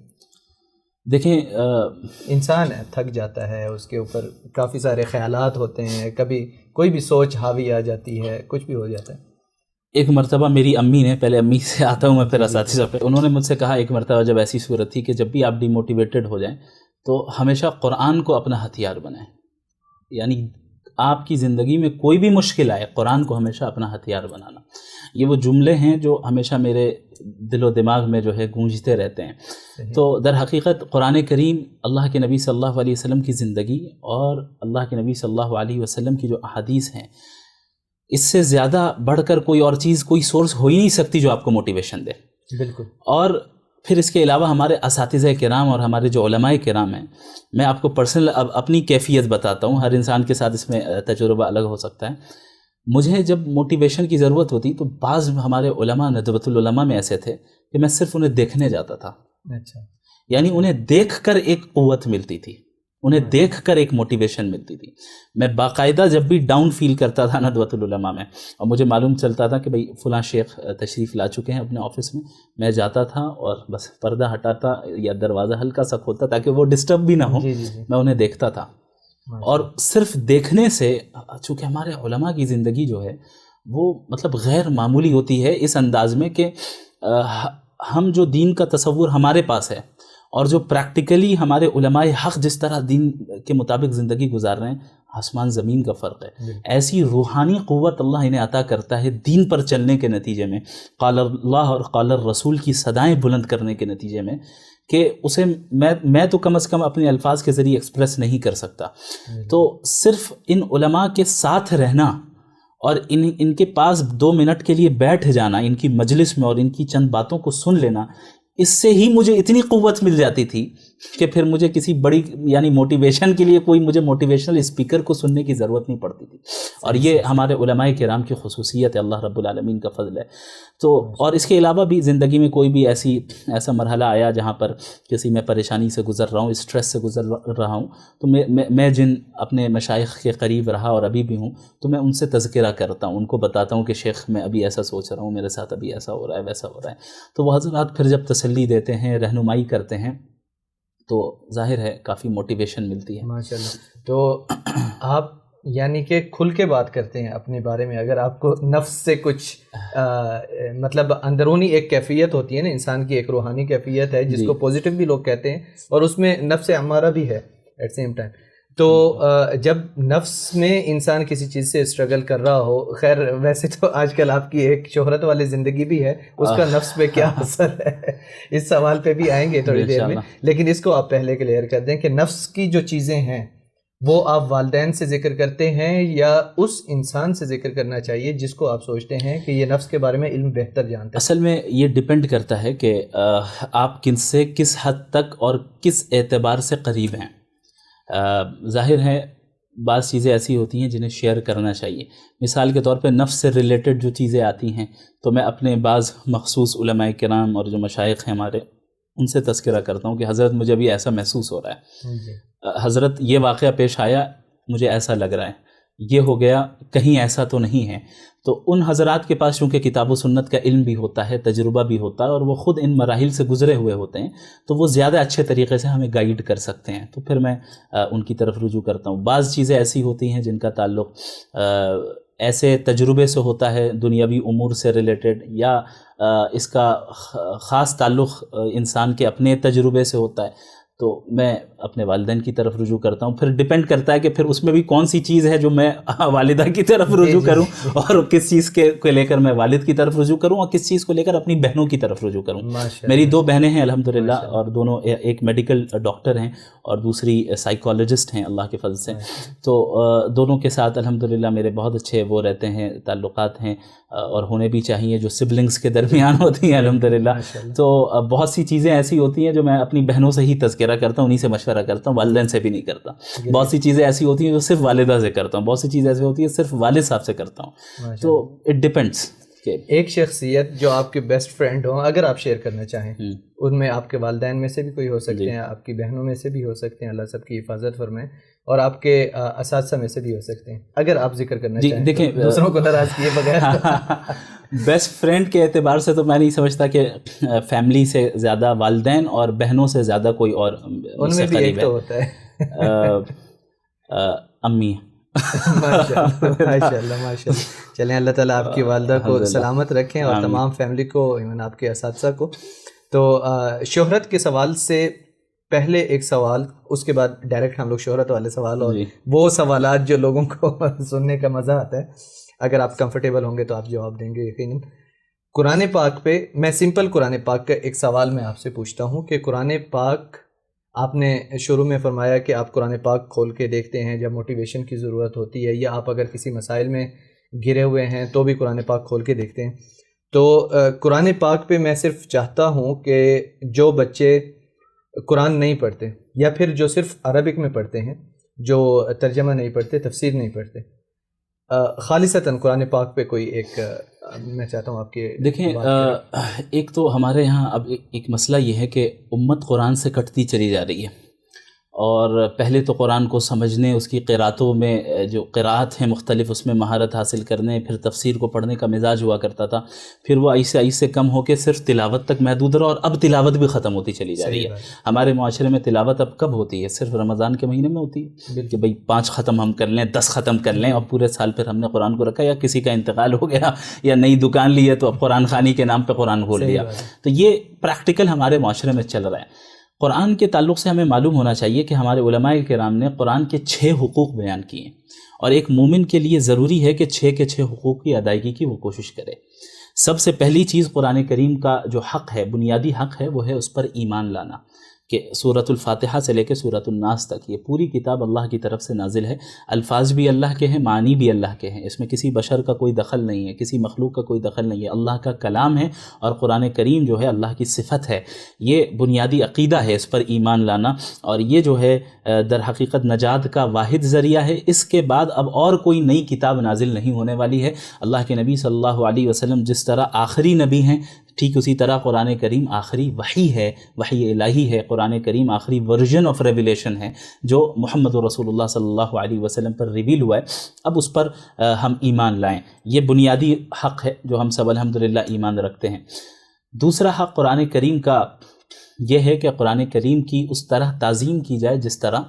دیکھیں انسان ہے، تھک جاتا ہے، اس کے اوپر کافی سارے خیالات ہوتے ہیں، کبھی کوئی بھی سوچ حاوی آ جاتی ہے، کچھ بھی ہو جاتا ہے. ایک مرتبہ میری امی نے، پہلے امی سے آتا ہوں میں پھر اساتذہ پہ، انہوں نے مجھ سے کہا ایک مرتبہ جب ایسی صورت تھی کہ جب بھی آپ ڈی موٹیویٹڈ ہو جائیں تو ہمیشہ قرآن کو اپنا ہتھیار بنائیں. یعنی آپ کی زندگی میں کوئی بھی مشکل آئے، قرآن کو ہمیشہ اپنا ہتھیار بنانا. یہ وہ جملے ہیں جو ہمیشہ میرے دل و دماغ میں جو ہے گونجتے رہتے ہیں. تو در حقیقت قرآن کریم اللہ کے نبی صلی اللہ علیہ وسلم کی زندگی اور اللہ کے نبی صلی اللہ علیہ وسلم کی جو احادیث ہیں، اس سے زیادہ بڑھ کر کوئی اور چیز، کوئی سورس ہو ہی نہیں سکتی جو آپ کو موٹیویشن دے. بالکل. اور پھر اس کے علاوہ ہمارے اساتذہ کرام اور ہمارے جو علماء کرام ہیں، میں آپ کو پرسنل اپنی کیفیت بتاتا ہوں، ہر انسان کے ساتھ اس میں تجربہ الگ ہو سکتا ہے. مجھے جب موٹیویشن کی ضرورت ہوتی تو بعض ہمارے علماء ندوۃ العلماء میں ایسے تھے کہ میں صرف انہیں دیکھنے جاتا تھا. اچھا. یعنی انہیں دیکھ کر ایک قوت ملتی تھی، انہیں دیکھ کر ایک موٹیویشن ملتی تھی. میں باقاعدہ جب بھی ڈاؤن فیل کرتا تھا ندوۃ العلماء میں، اور مجھے معلوم چلتا تھا کہ بھئی فلاں شیخ تشریف لا چکے ہیں اپنے آفس میں جاتا تھا اور بس پردہ ہٹاتا یا دروازہ ہلکا سا کھولتا تاکہ وہ ڈسٹرب بھی نہ ہو. میں انہیں دیکھتا تھا، اور صرف دیکھنے سے، چونکہ ہمارے علماء کی زندگی جو ہے وہ مطلب غیر معمولی ہوتی ہے اس انداز میں کہ ہم جو دین کا تصور ہمارے پاس ہے اور جو پریکٹیکلی ہمارے علماء حق جس طرح دین کے مطابق زندگی گزار رہے ہیں، آسمان زمین کا فرق ہے. ایسی روحانی قوت اللہ انہیں عطا کرتا ہے دین پر چلنے کے نتیجے میں، قال اللہ اور قال الرسول کی صدائیں بلند کرنے کے نتیجے میں، کہ اسے میں تو کم از کم اپنے الفاظ کے ذریعے ایکسپریس نہیں کر سکتا. تو صرف ان علماء کے ساتھ رہنا اور ان کے پاس 2 منٹ کے لیے بیٹھ جانا، ان کی مجلس میں، اور ان کی چند باتوں کو سن لینا، اس سے ہی مجھے اتنی قوت مل جاتی تھی کہ پھر مجھے کسی بڑی یعنی موٹیویشن کے لیے کوئی مجھے موٹیویشنل اسپیکر کو سننے کی ضرورت نہیں پڑتی تھی. اور یہ ہمارے علماء کرام کی خصوصیت ہے، اللہ رب العالمین کا فضل ہے. تو اور اس کے علاوہ بھی زندگی میں کوئی بھی ایسا مرحلہ آیا جہاں پر کسی میں پریشانی سے گزر رہا ہوں، اسٹریس سے گزر رہا ہوں، تو میں جن اپنے مشائخ کے قریب رہا اور ابھی بھی ہوں، تو میں ان سے تذکرہ کرتا ہوں، ان کو بتاتا ہوں کہ شیخ میں ابھی ایسا سوچ رہا ہوں، میرے ساتھ ابھی ایسا ہو رہا ہے، ویسا ہو رہا ہے. تو وہ حضرات پھر جب تسلی دیتے ہیں، رہنمائی کرتے ہیں، تو ظاہر ہے کافی موٹیویشن ملتی ہے. ماشاءاللہ. تو آپ یعنی کہ کھل کے بات کرتے ہیں اپنے بارے میں. اگر آپ کو نفس سے کچھ مطلب اندرونی ایک کیفیت ہوتی ہے نا، انسان کی ایک روحانی کیفیت ہے جس کو پوزیٹیو بھی لوگ کہتے ہیں، اور اس میں نفس امارہ بھی ہے ایٹ سیم ٹائم. تو جب نفس میں انسان کسی چیز سے اسٹرگل کر رہا ہو، خیر ویسے تو آج کل آپ کی ایک شہرت والی زندگی بھی ہے، اس کا نفس پہ کیا اثر ہے، اس سوال پہ بھی آئیں گے تھوڑی دیر میں، لیکن اس کو آپ پہلے کلیئر کر دیں کہ نفس کی جو چیزیں ہیں وہ آپ والدین سے ذکر کرتے ہیں یا اس انسان سے ذکر کرنا چاہیے جس کو آپ سوچتے ہیں کہ یہ نفس کے بارے میں علم بہتر جانتا ہے؟ اصل میں یہ ڈیپینڈ کرتا ہے کہ آپ کن سے کس حد تک اور کس اعتبار سے قریب ہیں. ظاہر ہے بعض چیزیں ایسی ہوتی ہیں جنہیں شیئر کرنا چاہیے. مثال کے طور پہ نفس سے ریلیٹڈ جو چیزیں آتی ہیں تو میں اپنے بعض مخصوص علماء کرام اور جو مشائخ ہیں ہمارے ان سے تذکرہ کرتا ہوں کہ حضرت مجھے ابھی ایسا محسوس ہو رہا ہے, حضرت یہ واقعہ پیش آیا, مجھے ایسا لگ رہا ہے, یہ ہو گیا, کہیں ایسا تو نہیں ہے. تو ان حضرات کے پاس چونکہ کتاب و سنت کا علم بھی ہوتا ہے, تجربہ بھی ہوتا ہے, اور وہ خود ان مراحل سے گزرے ہوئے ہوتے ہیں, تو وہ زیادہ اچھے طریقے سے ہمیں گائیڈ کر سکتے ہیں. تو پھر میں ان کی طرف رجوع کرتا ہوں. بعض چیزیں ایسی ہوتی ہیں جن کا تعلق ایسے تجربے سے ہوتا ہے, دنیاوی امور سے ریلیٹڈ, یا اس کا خاص تعلق انسان کے اپنے تجربے سے ہوتا ہے, تو میں اپنے والدین کی طرف رجوع کرتا ہوں. پھر ڈیپینڈ کرتا ہے کہ پھر اس میں بھی کون سی چیز ہے جو میں والدہ کی طرف رجوع کروں, اور کس چیز کو لے کر میں والد کی طرف رجوع کروں, اور کس چیز کو لے کر اپنی بہنوں کی طرف رجوع کروں. میری 2 بہنیں ہیں الحمدللہ, اور دونوں, ایک میڈیکل ڈاکٹر ہیں اور دوسری سائیکالوجسٹ ہیں اللہ کے فضل سے. تو دونوں کے ساتھ الحمدللہ میرے بہت اچھے وہ رہتے ہیں, تعلقات ہیں, اور ہونے بھی چاہیے جو سبلنگس کے درمیان ہوتی ہیں الحمدللہ. تو بہت سی چیزیں ایسی ہوتی ہیں جو میں اپنی بہنوں سے ہی تذکرہ کرتا ہوں, انہی سے مشورہ کرتا ہوں, والدین سے بھی نہیں کرتا. بہت سی چیزیں ایسی ہوتی ہیں جو صرف والدہ سے کرتا ہوں, بہت سی چیزیں ایسی ہوتی ہیں صرف والد صاحب سے کرتا ہوں. تو اٹ ڈیپینڈس. ایک شخصیت جو آپ کے بیسٹ فرینڈ ہوں, اگر آپ شیئر کرنا چاہیں, ان میں آپ کے والدین میں سے بھی کوئی ہو سکتے ہیں, آپ کی بہنوں میں سے بھی ہو سکتے ہیں, اللہ سب کی حفاظت فرمائے, اور آپ کے اساتذہ میں سے بھی ہو سکتے ہیں, اگر آپ ذکر کرنا چاہیں. دیکھیں, دوسروں کو ناراض کیے بغیر بیسٹ فرینڈ کے اعتبار سے تو میں نہیں سمجھتا کہ فیملی سے زیادہ والدین اور بہنوں سے زیادہ کوئی اور ان میں بھی ایک تو ہوتا ہے امی. ماشاء اللہ. چلیں, اللہ تعالیٰ آپ کی والدہ کو سلامت رکھیں, اور تمام فیملی کو, ایون آپ کے اساتذہ کو. تو شہرت کے سوال سے پہلے ایک سوال, اس کے بعد ڈائریکٹ ہم لوگ شہرت والے سوال, اور وہ سوالات جو لوگوں کو سننے کا مزہ آتا ہے. اگر آپ کمفرٹیبل ہوں گے تو آپ جواب دیں گے یقیناً. قرآن پاک پہ میں سمپل قرآن پاک کا ایک سوال میں آپ سے پوچھتا ہوں کہ قرآن پاک, آپ نے شروع میں فرمایا کہ آپ قرآن پاک کھول کے دیکھتے ہیں جب موٹیویشن کی ضرورت ہوتی ہے, یا آپ اگر کسی مسائل میں گرے ہوئے ہیں تو بھی قرآن پاک کھول کے دیکھتے ہیں. تو قرآن پاک پہ میں صرف چاہتا ہوں کہ جو بچے قرآن نہیں پڑھتے, یا پھر جو صرف عربک میں پڑھتے ہیں, جو ترجمہ نہیں پڑھتے, تفسیر نہیں پڑھتے, خالصتاً قرآن پاک پہ کوئی ایک, میں چاہتا ہوں آپ کے. دیکھیں, ایک تو ہمارے یہاں اب ایک مسئلہ یہ ہے کہ امت قرآن سے کٹتی چلی جا رہی ہے, اور پہلے تو قرآن کو سمجھنے, اس کی قراتوں میں جو قرات ہیں مختلف, اس میں مہارت حاصل کرنے, پھر تفسیر کو پڑھنے کا مزاج ہوا کرتا تھا, پھر وہ ایسے سے کم ہو کے صرف تلاوت تک محدود رہا, اور اب تلاوت بھی ختم ہوتی چلی جا رہی ہے. ہمارے معاشرے میں تلاوت اب کب ہوتی ہے؟ صرف رمضان کے مہینے میں ہوتی ہے کہ بھئی 5 ختم ہم کر لیں, 10 ختم کر لیں, اور پورے سال پھر ہم نے قرآن کو رکھا, یا کسی کا انتقال ہو گیا, یا نئی دکان لی ہے تو اب قرآن خوانی کے نام پہ قرآن کھول لیا. تو یہ پریکٹیکل ہمارے معاشرے میں چل رہا ہے. قرآن کے تعلق سے ہمیں معلوم ہونا چاہیے کہ ہمارے علماء کرام نے قرآن کے 6 حقوق بیان کیے ہیں, اور ایک مومن کے لیے ضروری ہے کہ 6 کے 6 حقوق کی ادائیگی کی وہ کوشش کرے. سب سے پہلی چیز قرآن کریم کا جو حق ہے, بنیادی حق ہے, وہ ہے اس پر ایمان لانا. کہ سورۃ الفاتحہ سے لے کے سورۃ الناس تک یہ پوری کتاب اللہ کی طرف سے نازل ہے. الفاظ بھی اللہ کے ہیں, معنی بھی اللہ کے ہیں, اس میں کسی بشر کا کوئی دخل نہیں ہے, کسی مخلوق کا کوئی دخل نہیں ہے, اللہ کا کلام ہے, اور قرآن کریم جو ہے اللہ کی صفت ہے. یہ بنیادی عقیدہ ہے, اس پر ایمان لانا, اور یہ جو ہے در حقیقت نجات کا واحد ذریعہ ہے. اس کے بعد اب اور کوئی نئی کتاب نازل نہیں ہونے والی ہے. اللہ کے نبی صلی اللہ علیہ وسلم جس طرح آخری نبی ہیں, ٹھیک اسی طرح قرآن کریم آخری وحی ہے, وحی الہی ہے. قرآن کریم آخری ورژن آف ریویلیشن ہے جو محمد رسول اللہ صلی اللہ علیہ وسلم پر ریویل ہوا ہے. اب اس پر ہم ایمان لائیں, یہ بنیادی حق ہے جو ہم سب الحمدللہ ایمان رکھتے ہیں. دوسرا حق قرآن کریم کا یہ ہے کہ قرآن کریم کی اس طرح تعظیم کی جائے جس طرح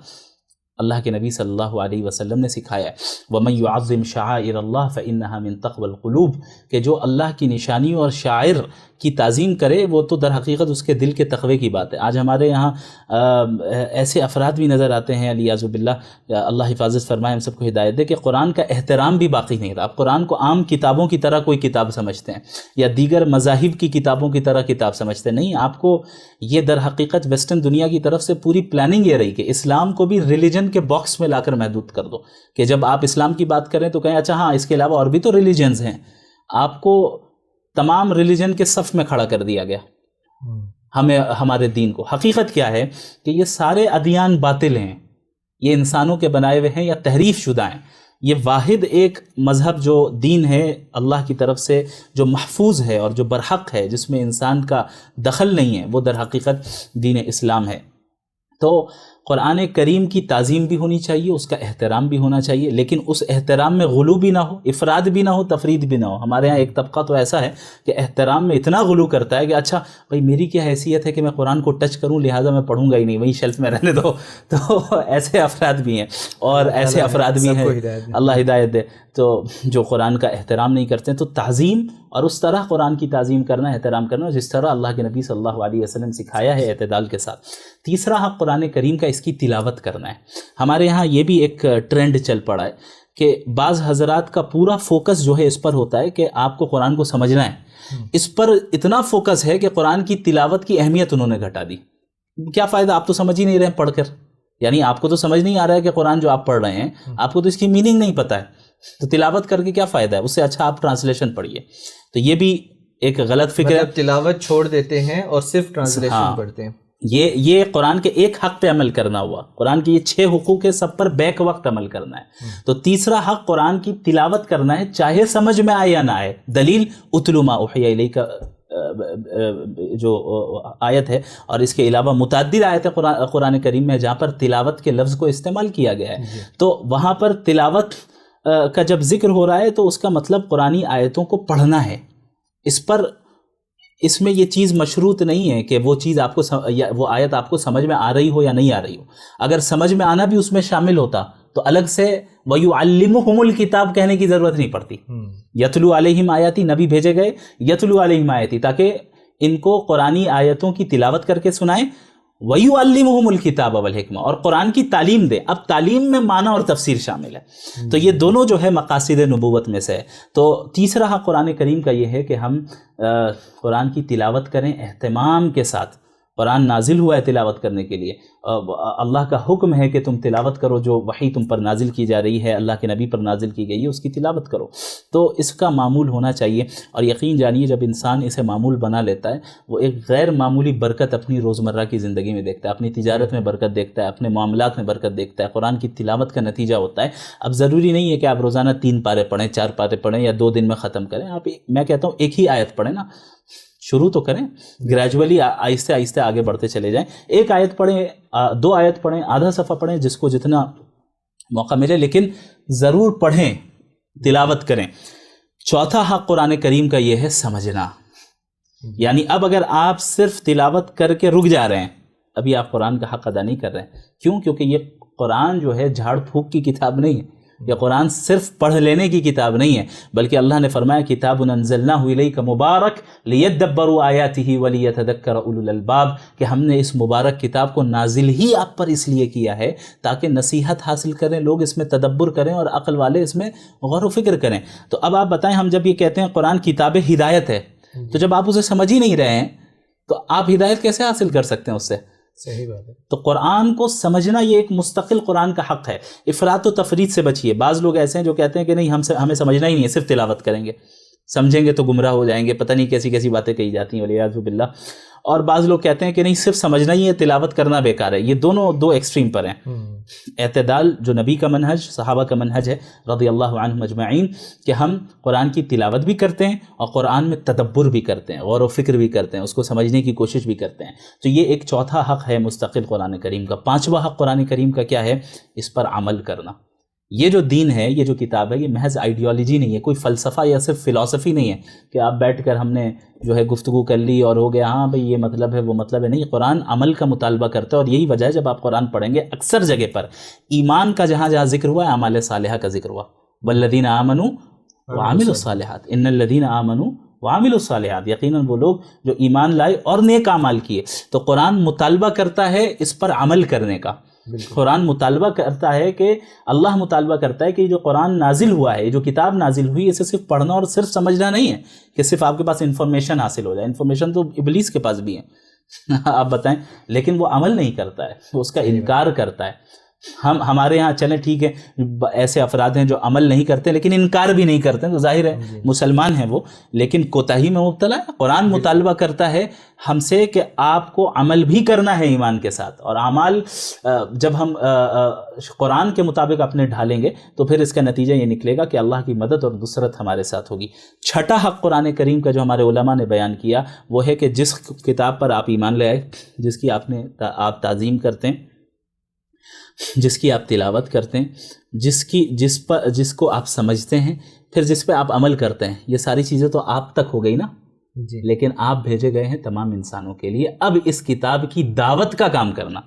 اللہ کے نبی صلی اللہ علیہ وسلم نے سکھایا ہے. وَمَن يُعَظِّمْ شَعَائِرَ اللَّهِ فَإِنَّهَا مِن تَقْوَى الْقُلُوبِ, کہ جو اللہ کی نشانیوں اور شاعر کی تعظیم کرے وہ تو در حقیقت اس کے دل کے تقوی کی بات ہے. آج ہمارے یہاں ایسے افراد بھی نظر آتے ہیں, علیاذ باللہ, اللہ حفاظت فرمائے, ہم سب کو ہدایت دے, کہ قرآن کا احترام بھی باقی نہیں رہا. آپ قرآن کو عام کتابوں کی طرح کوئی کتاب سمجھتے ہیں, یا دیگر مذاہب کی کتابوں کی طرح کتاب سمجھتے ہیں. نہیں, آپ کو یہ در حقیقت ویسٹرن دنیا کی طرف سے پوری پلاننگ یہ رہی کہ اسلام کو بھی ریلیجن کے باکس میں لا کر محدود کر دو, کہ جب آپ اسلام کی بات کریں تو کہیں اچھا ہاں اس کے علاوہ اور بھی تو ریلیجنز ہیں. آپ کو تمام ریلیجن کے صف میں کھڑا کر دیا گیا. ہمیں ہمارے دین کو حقیقت کیا ہے کہ یہ سارے ادیان باطل ہیں, یہ انسانوں کے بنائے ہوئے ہیں یا تحریف شدہ ہیں. یہ واحد ایک مذہب جو دین ہے اللہ کی طرف سے جو محفوظ ہے اور جو برحق ہے، جس میں انسان کا دخل نہیں ہے، وہ در حقیقت دین اسلام ہے. تو قرآن کریم کی تعظیم بھی ہونی چاہیے، اس کا احترام بھی ہونا چاہیے، لیکن اس احترام میں غلو بھی نہ ہو، افراد بھی نہ ہو، تفرید بھی نہ ہو. ہمارے ہاں ایک طبقہ تو ایسا ہے کہ احترام میں اتنا غلو کرتا ہے کہ اچھا بھائی میری کیا حیثیت ہے کہ میں قرآن کو ٹچ کروں، لہٰذا میں پڑھوں گا ہی نہیں، وہی شیلف میں رہنے دو. تو ایسے افراد بھی ہیں اور ایسے افراد بھی ہیں، اللہ ہدایت دے، تو جو قرآن کا احترام نہیں کرتے ہیں. تو تعظیم اور اس طرح قرآن کی تعظیم کرنا، احترام کرنا جس طرح اللہ کے نبی صلی اللہ علیہ وسلم سکھایا ہے اعتدال کے ساتھ. تیسرا حق قرآن کریم کا اس کی تلاوت کرنا ہے. ہمارے یہاں یہ بھی ایک ٹرینڈ چل پڑا ہے کہ بعض حضرات کا پورا فوکس جو ہے اس پر ہوتا ہے کہ آپ کو قرآن کو سمجھنا ہے. اس پر اتنا فوکس ہے کہ قرآن کی تلاوت کی اہمیت انہوں نے گھٹا دی. کیا فائدہ، آپ تو سمجھ ہی نہیں رہے ہیں پڑھ کر، یعنی آپ کو تو سمجھ نہیں آ رہا ہے کہ قرآن جو آپ پڑھ رہے ہیں آپ کو تو اس کی میننگ نہیں پتہ ہے، تو تلاوت کر کے کیا فائدہ ہے، اس سے اچھا آپ ٹرانسلیشن پڑھیے. تو یہ بھی ایک غلط فکر ہے، تلاوت چھوڑ دیتے ہیں اور صرف ٹرانسلیشن پڑھتے ہیں. یہ قرآن کے ایک حق پہ عمل کرنا ہوا. قرآن کے یہ 6 حقوق ہے، سب پر بیک وقت عمل کرنا ہے. تو تیسرا حق قرآن کی تلاوت کرنا ہے، چاہے سمجھ میں آئے یا نہ آئے. دلیل اتلو ما اوحی الیک جو آیت ہے، اور اس کے علاوہ متعدد آیت ہے قرآن کریم میں جہاں پر تلاوت کے لفظ کو استعمال کیا گیا ہے. تو وہاں پر تلاوت کا جب ذکر ہو رہا ہے تو اس کا مطلب قرآنی آیتوں کو پڑھنا ہے. اس میں یہ چیز مشروط نہیں ہے کہ وہ چیز آپ کو وہ آیت آپ کو سمجھ میں آ رہی ہو یا نہیں آ رہی ہو. اگر سمجھ میں آنا بھی اس میں شامل ہوتا تو الگ سے وَيُعَلِّمُهُمُ الْكِتَابَ کہنے کی ضرورت نہیں پڑتی. یتلو علیہم آیاتی، نبی بھیجے گئے یتلو علیہم آیاتی تاکہ ان کو قرآنی آیتوں کی تلاوت کر کے سنائیں. وَيُعَلِّمُهُمُ الْكِتَابَ وَالْحِکْمَةَ، اور قرآن کی تعلیم دے. اب تعلیم میں معنی اور تفسیر شامل ہے، تو یہ دونوں جو ہے مقاصد نبوت میں سے ہے. تو تیسرا حق قرآن کریم کا یہ ہے کہ ہم قرآن کی تلاوت کریں اہتمام کے ساتھ. قرآن نازل ہوا ہے تلاوت کرنے کے لیے، اللہ کا حکم ہے کہ تم تلاوت کرو، جو وحی تم پر نازل کی جا رہی ہے، اللہ کے نبی پر نازل کی گئی ہے، اس کی تلاوت کرو. تو اس کا معمول ہونا چاہیے. اور یقین جانیے جب انسان اسے معمول بنا لیتا ہے، وہ ایک غیر معمولی برکت اپنی روزمرہ کی زندگی میں دیکھتا ہے، اپنی تجارت میں برکت دیکھتا ہے، اپنے معاملات میں برکت دیکھتا ہے. قرآن کی تلاوت کا نتیجہ ہوتا ہے. اب ضروری نہیں ہے کہ آپ روزانہ 3 پارے پڑھیں، 4 پارے پڑھیں یا 2 دن میں ختم کریں. آپ میں کہتا ہوں ایک ہی آیت پڑھیں نا، شروع تو کریں، گریجولی آہستہ آہستہ آگے بڑھتے چلے جائیں. 1 آیت پڑھیں، 2 آیت پڑھیں، آدھا صفحہ پڑھیں، جس کو جتنا موقع ملے، لیکن ضرور پڑھیں، تلاوت کریں. چوتھا حق قرآن کریم کا یہ ہے سمجھنا. یعنی اب اگر آپ صرف تلاوت کر کے رک جا رہے ہیں، ابھی آپ قرآن کا حق ادا نہیں کر رہے ہیں. کیوں؟ کیونکہ یہ قرآن جو ہے جھاڑ پھونک کی کتاب نہیں ہے، یہ قرآن صرف پڑھ لینے کی کتاب نہیں ہے، بلکہ اللہ نے فرمایا کتاب انزلناہ الیک مبارک لیدبروا آیاتہ ولیتذکر اولو الالباب، کہ ہم نے اس مبارک کتاب کو نازل ہی آپ پر اس لیے کیا ہے تاکہ نصیحت حاصل کریں لوگ، اس میں تدبر کریں اور عقل والے اس میں غور و فکر کریں. تو اب آپ بتائیں، ہم جب یہ کہتے ہیں قرآن کتاب ہدایت ہے، تو جب آپ اسے سمجھ ہی نہیں رہے ہیں تو آپ ہدایت کیسے حاصل کر سکتے ہیں اس سے؟ صحیح بات ہے. تو قرآن کو سمجھنا یہ ایک مستقل قرآن کا حق ہے. افراط و تفرید سے بچیے. بعض لوگ ایسے ہیں جو کہتے ہیں کہ نہیں ہمیں سمجھنا ہی نہیں ہے، صرف تلاوت کریں گے، سمجھیں گے تو گمراہ ہو جائیں گے، پتہ نہیں کیسی کیسی باتیں کہی جاتی ہیں والعیاذ باللہ. اور بعض لوگ کہتے ہیں کہ نہیں صرف سمجھنا ہی ہے، تلاوت کرنا بیکار ہے. یہ دونوں 2 ایکسٹریم پر ہیں. اعتدال جو نبی کا منہج، صحابہ کا منہج ہے رضی اللہ عنہم اجمعین، کہ ہم قرآن کی تلاوت بھی کرتے ہیں اور قرآن میں تدبر بھی کرتے ہیں، غور و فکر بھی کرتے ہیں، اس کو سمجھنے کی کوشش بھی کرتے ہیں. تو یہ ایک چوتھا حق ہے مستقل قرآن کریم کا. 5واں حق قرآن کریم کا کیا ہے؟ اس پر عمل کرنا. یہ جو دین ہے، یہ جو کتاب ہے، یہ محض آئیڈیالوجی نہیں ہے، کوئی فلسفہ یا صرف فلسفی نہیں ہے کہ آپ بیٹھ کر ہم نے جو ہے گفتگو کر لی اور ہو گیا، ہاں بھئی یہ مطلب ہے وہ مطلب ہے. نہیں، قرآن عمل کا مطالبہ کرتا ہے. اور یہی وجہ ہے جب آپ قرآن پڑھیں گے اکثر جگہ پر ایمان کا جہاں جہاں ذکر ہوا ہے، اعمال صالحہ کا ذکر ہوا. والذین آمنوا وعملوا الصالحات، ان الذین آمنوا وعملوا الصالحات، یقیناً وہ لوگ جو ایمان لائے اور نیک اعمال کیے. تو قرآن مطالبہ کرتا ہے اس پر عمل کرنے کا. قرآن مطالبہ کرتا ہے کہ اللہ مطالبہ کرتا ہے کہ جو قرآن نازل ہوا ہے، جو کتاب نازل ہوئی، اسے صرف پڑھنا اور صرف سمجھنا نہیں ہے کہ صرف آپ کے پاس انفارمیشن حاصل ہو جائے. انفارمیشن تو ابلیس کے پاس بھی ہے آپ بتائیں، لیکن وہ عمل نہیں کرتا ہے، وہ اس کا انکار کرتا ہے. ہمارے یہاں چلیں ٹھیک ہے ایسے افراد ہیں جو عمل نہیں کرتے لیکن انکار بھی نہیں کرتے، تو ظاہر ہے مسلمان ہیں وہ، لیکن کوتاہی میں مبتلا ہے۔ قرآن مطالبہ کرتا ہے ہم سے کہ آپ کو عمل بھی کرنا ہے ایمان کے ساتھ، اور اعمال جب ہم قرآن کے مطابق اپنے ڈھالیں گے تو پھر اس کا نتیجہ یہ نکلے گا کہ اللہ کی مدد اور نصرت ہمارے ساتھ ہوگی۔ چھٹا حق قرآن کریم کا جو ہمارے علماء نے بیان کیا وہ ہے کہ جس کتاب پر آپ ایمان لے آئے، جس کی آپ تعظیم کرتے ہیں، جس کی آپ تلاوت کرتے ہیں، جس کو آپ سمجھتے ہیں، پھر جس پہ آپ عمل کرتے ہیں، یہ ساری چیزیں تو آپ تک ہو گئی نا جی، لیکن آپ بھیجے گئے ہیں تمام انسانوں کے لیے۔ اب اس کتاب کی دعوت کا کام کرنا،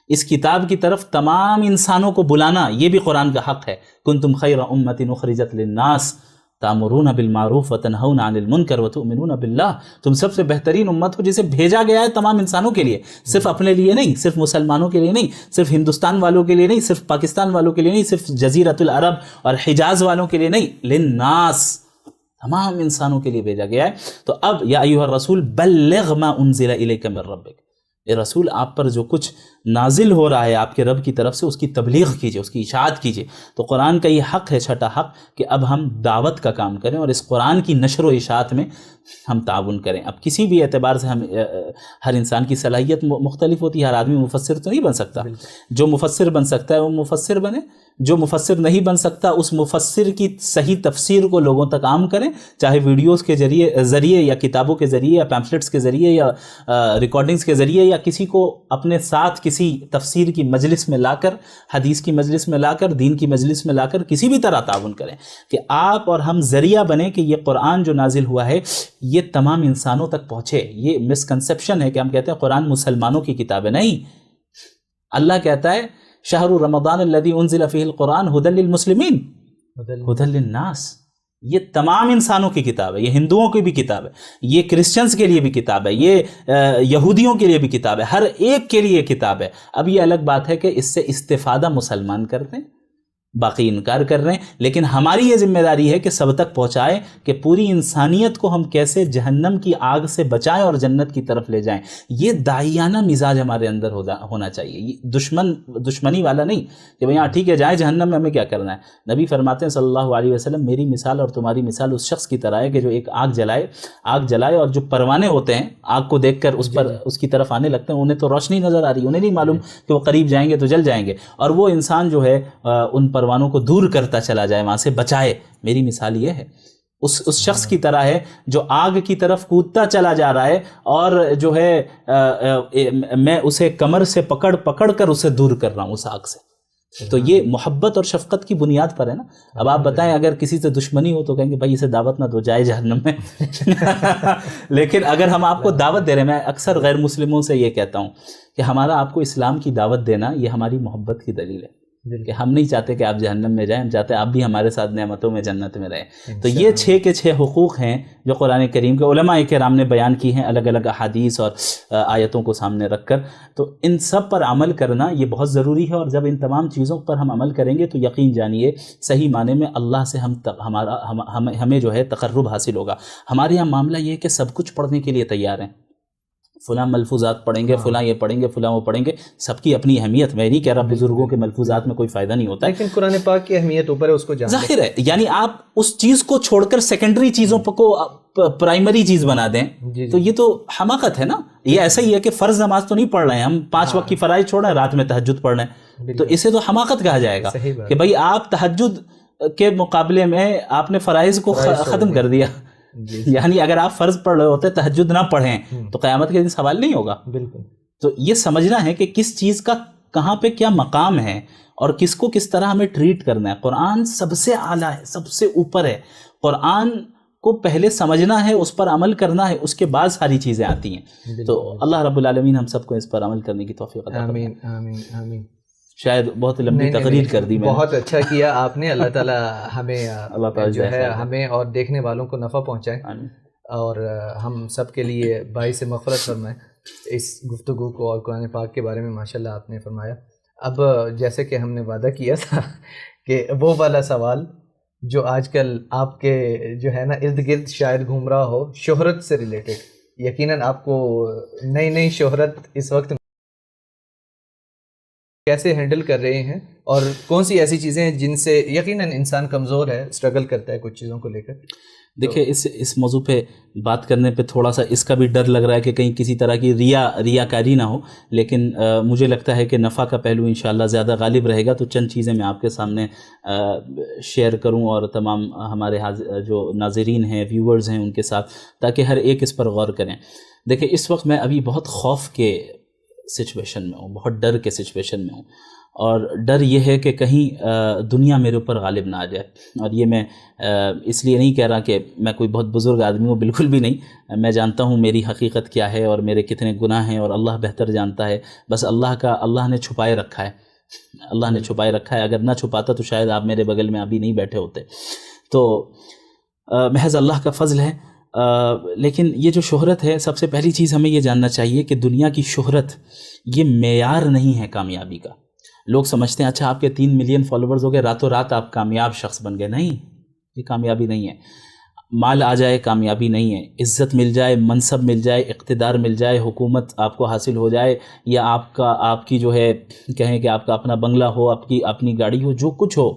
اس کتاب کی طرف تمام انسانوں کو بلانا، یہ بھی قرآن کا حق ہے۔ کنتم خیر امۃ اخرجت للناس تأمرون بالمعروف وتنہون عن المنکر وتؤمنون باللہ، تم سب سے بہترین امت ہو جسے بھیجا گیا ہے تمام انسانوں کے لیے، صرف اپنے لیے نہیں، صرف مسلمانوں کے لیے نہیں، صرف ہندوستان والوں کے لیے نہیں، صرف پاکستان والوں کے لیے نہیں، صرف جزیرۃ العرب اور حجاز والوں کے لیے نہیں، للناس، تمام انسانوں کے لیے بھیجا گیا ہے۔ تو اب یا ایھا الرسول بلغ ما انزل الیک من ربک، اے رسول آپ پر جو کچھ نازل ہو رہا ہے آپ کے رب کی طرف سے اس کی تبلیغ کیجئے، اس کی اشاعت کیجئے۔ تو قرآن کا یہ حق ہے، چھٹا حق، کہ اب ہم دعوت کا کام کریں اور اس قرآن کی نشر و اشاعت میں ہم تعاون کریں۔ اب کسی بھی اعتبار سے ہر انسان کی صلاحیت مختلف ہوتی ہے، ہر آدمی مفسر تو نہیں بن سکتا، جو مفسر بن سکتا ہے وہ مفسر بنے، جو مفسر نہیں بن سکتا اس مفسر کی صحیح تفسیر کو لوگوں تک عام کریں، چاہے ویڈیوز کے ذریعے یا کتابوں کے ذریعے یا پیمفلٹس کے ذریعے یا ریکارڈنگز کے ذریعے، یا کسی کو اپنے ساتھ کسی تفسیر کی مجلس میں لا کر، حدیث کی مجلس میں لا کر، دین کی مجلس میں لا کر کسی بھی طرح تعاون کریں کہ آپ اور ہم ذریعہ بنیں کہ یہ قرآن جو نازل ہوا ہے یہ تمام انسانوں تک پہنچے۔ یہ مسکنسیپشن ہے کہ ہم کہتے ہیں قرآن مسلمانوں کی کتاب ہے، نہیں، اللہ کہتا ہے شہر رمضان الذی انزل فیہ القرآن ھدی للمسلمین ھدی للناس، یہ تمام انسانوں کی کتاب ہے، یہ ہندوؤں کی بھی کتاب ہے، یہ کرسچنز کے لیے بھی کتاب ہے، یہ یہودیوں کے لیے بھی کتاب ہے، ہر ایک کے لیے کتاب ہے۔ اب یہ الگ بات ہے کہ اس سے استفادہ مسلمان کرتے ہیں، باقی انکار کر رہے ہیں، لیکن ہماری یہ ذمہ داری ہے کہ سب تک پہنچائے کہ پوری انسانیت کو ہم کیسے جہنم کی آگ سے بچائیں اور جنت کی طرف لے جائیں۔ یہ داعیانہ مزاج ہمارے اندر ہونا چاہیے، یہ دشمنی والا نہیں کہ بھئی ہاں ٹھیک ہے جائیں جہنم میں، ہمیں کیا کرنا ہے۔ نبی فرماتے ہیں صلی اللہ علیہ وسلم میری مثال اور تمہاری مثال اس شخص کی طرح ہے کہ جو ایک آگ جلائے اور جو پروانے ہوتے ہیں آگ کو دیکھ کر اس کی طرف آنے لگتے ہیں، انہیں تو روشنی نظر آ رہی، انہیں نہیں معلوم کہ وہ قریب جائیں گے تو جل جائیں گے، اور وہ انسان جو ہے ان پروانوں کو دور کرتا چلا جائے، وہاں سے بچائے۔ میری مثال یہ ہے اس شخص کی طرح ہے جو آگ کی طرف کودتا چلا جا رہا ہے اور جو ہے میں اسے کمر سے پکڑ کر اسے دور کر رہا ہوں اس آگ سے۔ تو یہ محبت اور شفقت کی بنیاد پر ہے نا۔ اب آپ بتائیں اگر کسی سے دشمنی ہو تو کہیں گے بھائی اسے دعوت نہ دو، جائے جہنم میں۔ لیکن اگر ہم آپ کو دعوت دے رہے ہیں، میں اکثر غیر مسلموں سے یہ کہتا ہوں کہ ہمارا آپ کو اسلام کی دعوت دینا یہ ہماری محبت کی دلیل ہے کہ ہم نہیں چاہتے کہ آپ جہنم میں جائیں، ہم چاہتے ہیں آپ بھی ہمارے ساتھ نعمتوں میں جنت میں رہیں۔ تو یہ 6 کے 6 حقوق ہیں جو قرآن کریم کے علماء کرام نے بیان کی ہیں الگ الگ احادیث اور آیتوں کو سامنے رکھ کر۔ تو ان سب پر عمل کرنا یہ بہت ضروری ہے، اور جب ان تمام چیزوں پر ہم عمل کریں گے تو یقین جانیے صحیح معنی میں اللہ سے ہمیں جو ہے تقرب حاصل ہوگا۔ ہمارے یہاں معاملہ یہ ہے کہ سب کچھ پڑھنے کے لیے تیار ہیں، فلاں ملفوظات پڑھیں گے، فلاں یہ پڑھیں گے، فلاں وہ پڑھیں گے، سب کی اپنی اہمیت، میں نہیں کہہ رہا بزرگوں کے ملفوظات میں کوئی فائدہ نہیں ہوتا ہے، لیکن قرآن پاک کی اہمیت اوپر ہے، اس کو جانیں۔ ظاہر ہے یعنی آپ اس چیز کو چھوڑ کر سیکنڈری چیزوں کو پرائمری چیز بنا دیں تو یہ تو حماقت ہے نا۔ یہ ایسا ہی ہے کہ فرض نماز تو نہیں پڑھ رہے ہیں ہم، 5 وقت کی فرائض چھوڑ رہے ہیں، رات میں تہجد پڑھ رہے ہیں، تو اسے تو حماقت کہا جائے گا کہ بھائی آپ تہجد کے مقابلے میں آپ نے فرائض کو ختم کر دیا۔ یعنی اگر آپ فرض پڑھ رہے ہوتے تہجد نہ پڑھیں تو قیامت کے دن سوال نہیں ہوگا۔ بالکل۔ تو یہ سمجھنا ہے کہ کس چیز کا کہاں پہ کیا مقام ہے اور کس کو کس طرح ہمیں ٹریٹ کرنا ہے۔ قرآن سب سے اعلیٰ ہے، سب سے اوپر ہے، قرآن کو پہلے سمجھنا ہے، اس پر عمل کرنا ہے، اس کے بعد ساری چیزیں آتی ہیں۔ تو اللہ رب العالمین ہم سب کو اس پر عمل کرنے کی توفیق عطا فرمائے۔ آمین آمین آمین۔ شاید بہت لمبی تقریر کر دی میں نے۔ بہت اچھا کیا آپ نے، اللہ تعالیٰ ہمیں جو ہے ہمیں اور دیکھنے والوں کو نفع پہنچائے اور ہم سب کے لیے باعث مغفرت فرمائے اس گفتگو کو، اور قرآن پاک کے بارے میں ماشاءاللہ آپ نے فرمایا۔ اب جیسے کہ ہم نے وعدہ کیا تھا کہ وہ والا سوال جو آج کل آپ کے جو ہے نا ارد گرد شاید گھوم رہا ہو، شہرت سے ریلیٹڈ، یقیناً آپ کو نئی شہرت اس وقت کیسے ہینڈل کر رہے ہیں اور کون سی ایسی چیزیں ہیں جن سے یقیناً انسان کمزور ہے, اسٹرگل کرتا ہے کچھ چیزوں کو لے کر؟ دیکھیں اس موضوع پہ بات کرنے پہ تھوڑا سا اس کا بھی ڈر لگ رہا ہے کہ کہیں کسی طرح کی ریاکاری نہ ہو, لیکن مجھے لگتا ہے کہ نفع کا پہلو انشاءاللہ زیادہ غالب رہے گا. تو چند چیزیں میں آپ کے سامنے شیئر کروں اور تمام ہمارے جو ناظرین ہیں, ویورز ہیں, ان کے ساتھ, تاکہ ہر ایک اس پر غور کریں. دیکھیں اس وقت میں ابھی بہت خوف کے سچویشن میں ہوں, بہت ڈر کے سچویشن میں ہوں, اور ڈر یہ ہے کہ کہیں دنیا میرے اوپر غالب نہ آ جائے. اور یہ میں اس لیے نہیں کہہ رہا کہ میں کوئی بہت بزرگ آدمی ہوں, بالکل بھی نہیں. میں جانتا ہوں میری حقیقت کیا ہے اور میرے کتنے گناہ ہیں, اور اللہ بہتر جانتا ہے. بس اللہ نے چھپائے رکھا ہے, اللہ نے چھپائے رکھا ہے. اگر نہ چھپاتا تو شاید آپ میرے بغل میں ابھی نہیں بیٹھے ہوتے. تو محض اللہ کا فضل ہے. لیکن یہ جو شہرت ہے, سب سے پہلی چیز ہمیں یہ جاننا چاہیے کہ دنیا کی شہرت یہ معیار نہیں ہے کامیابی کا. لوگ سمجھتے ہیں اچھا آپ کے 3 ملین فالوورز ہو گئے, راتوں رات آپ کامیاب شخص بن گئے. نہیں, یہ کامیابی نہیں ہے. مال آ جائے کامیابی نہیں ہے, عزت مل جائے, منصب مل جائے, اقتدار مل جائے, حکومت آپ کو حاصل ہو جائے, یا آپ کی جو ہے کہیں کہ آپ کا اپنا بنگلہ ہو, آپ کی اپنی گاڑی ہو, جو کچھ ہو,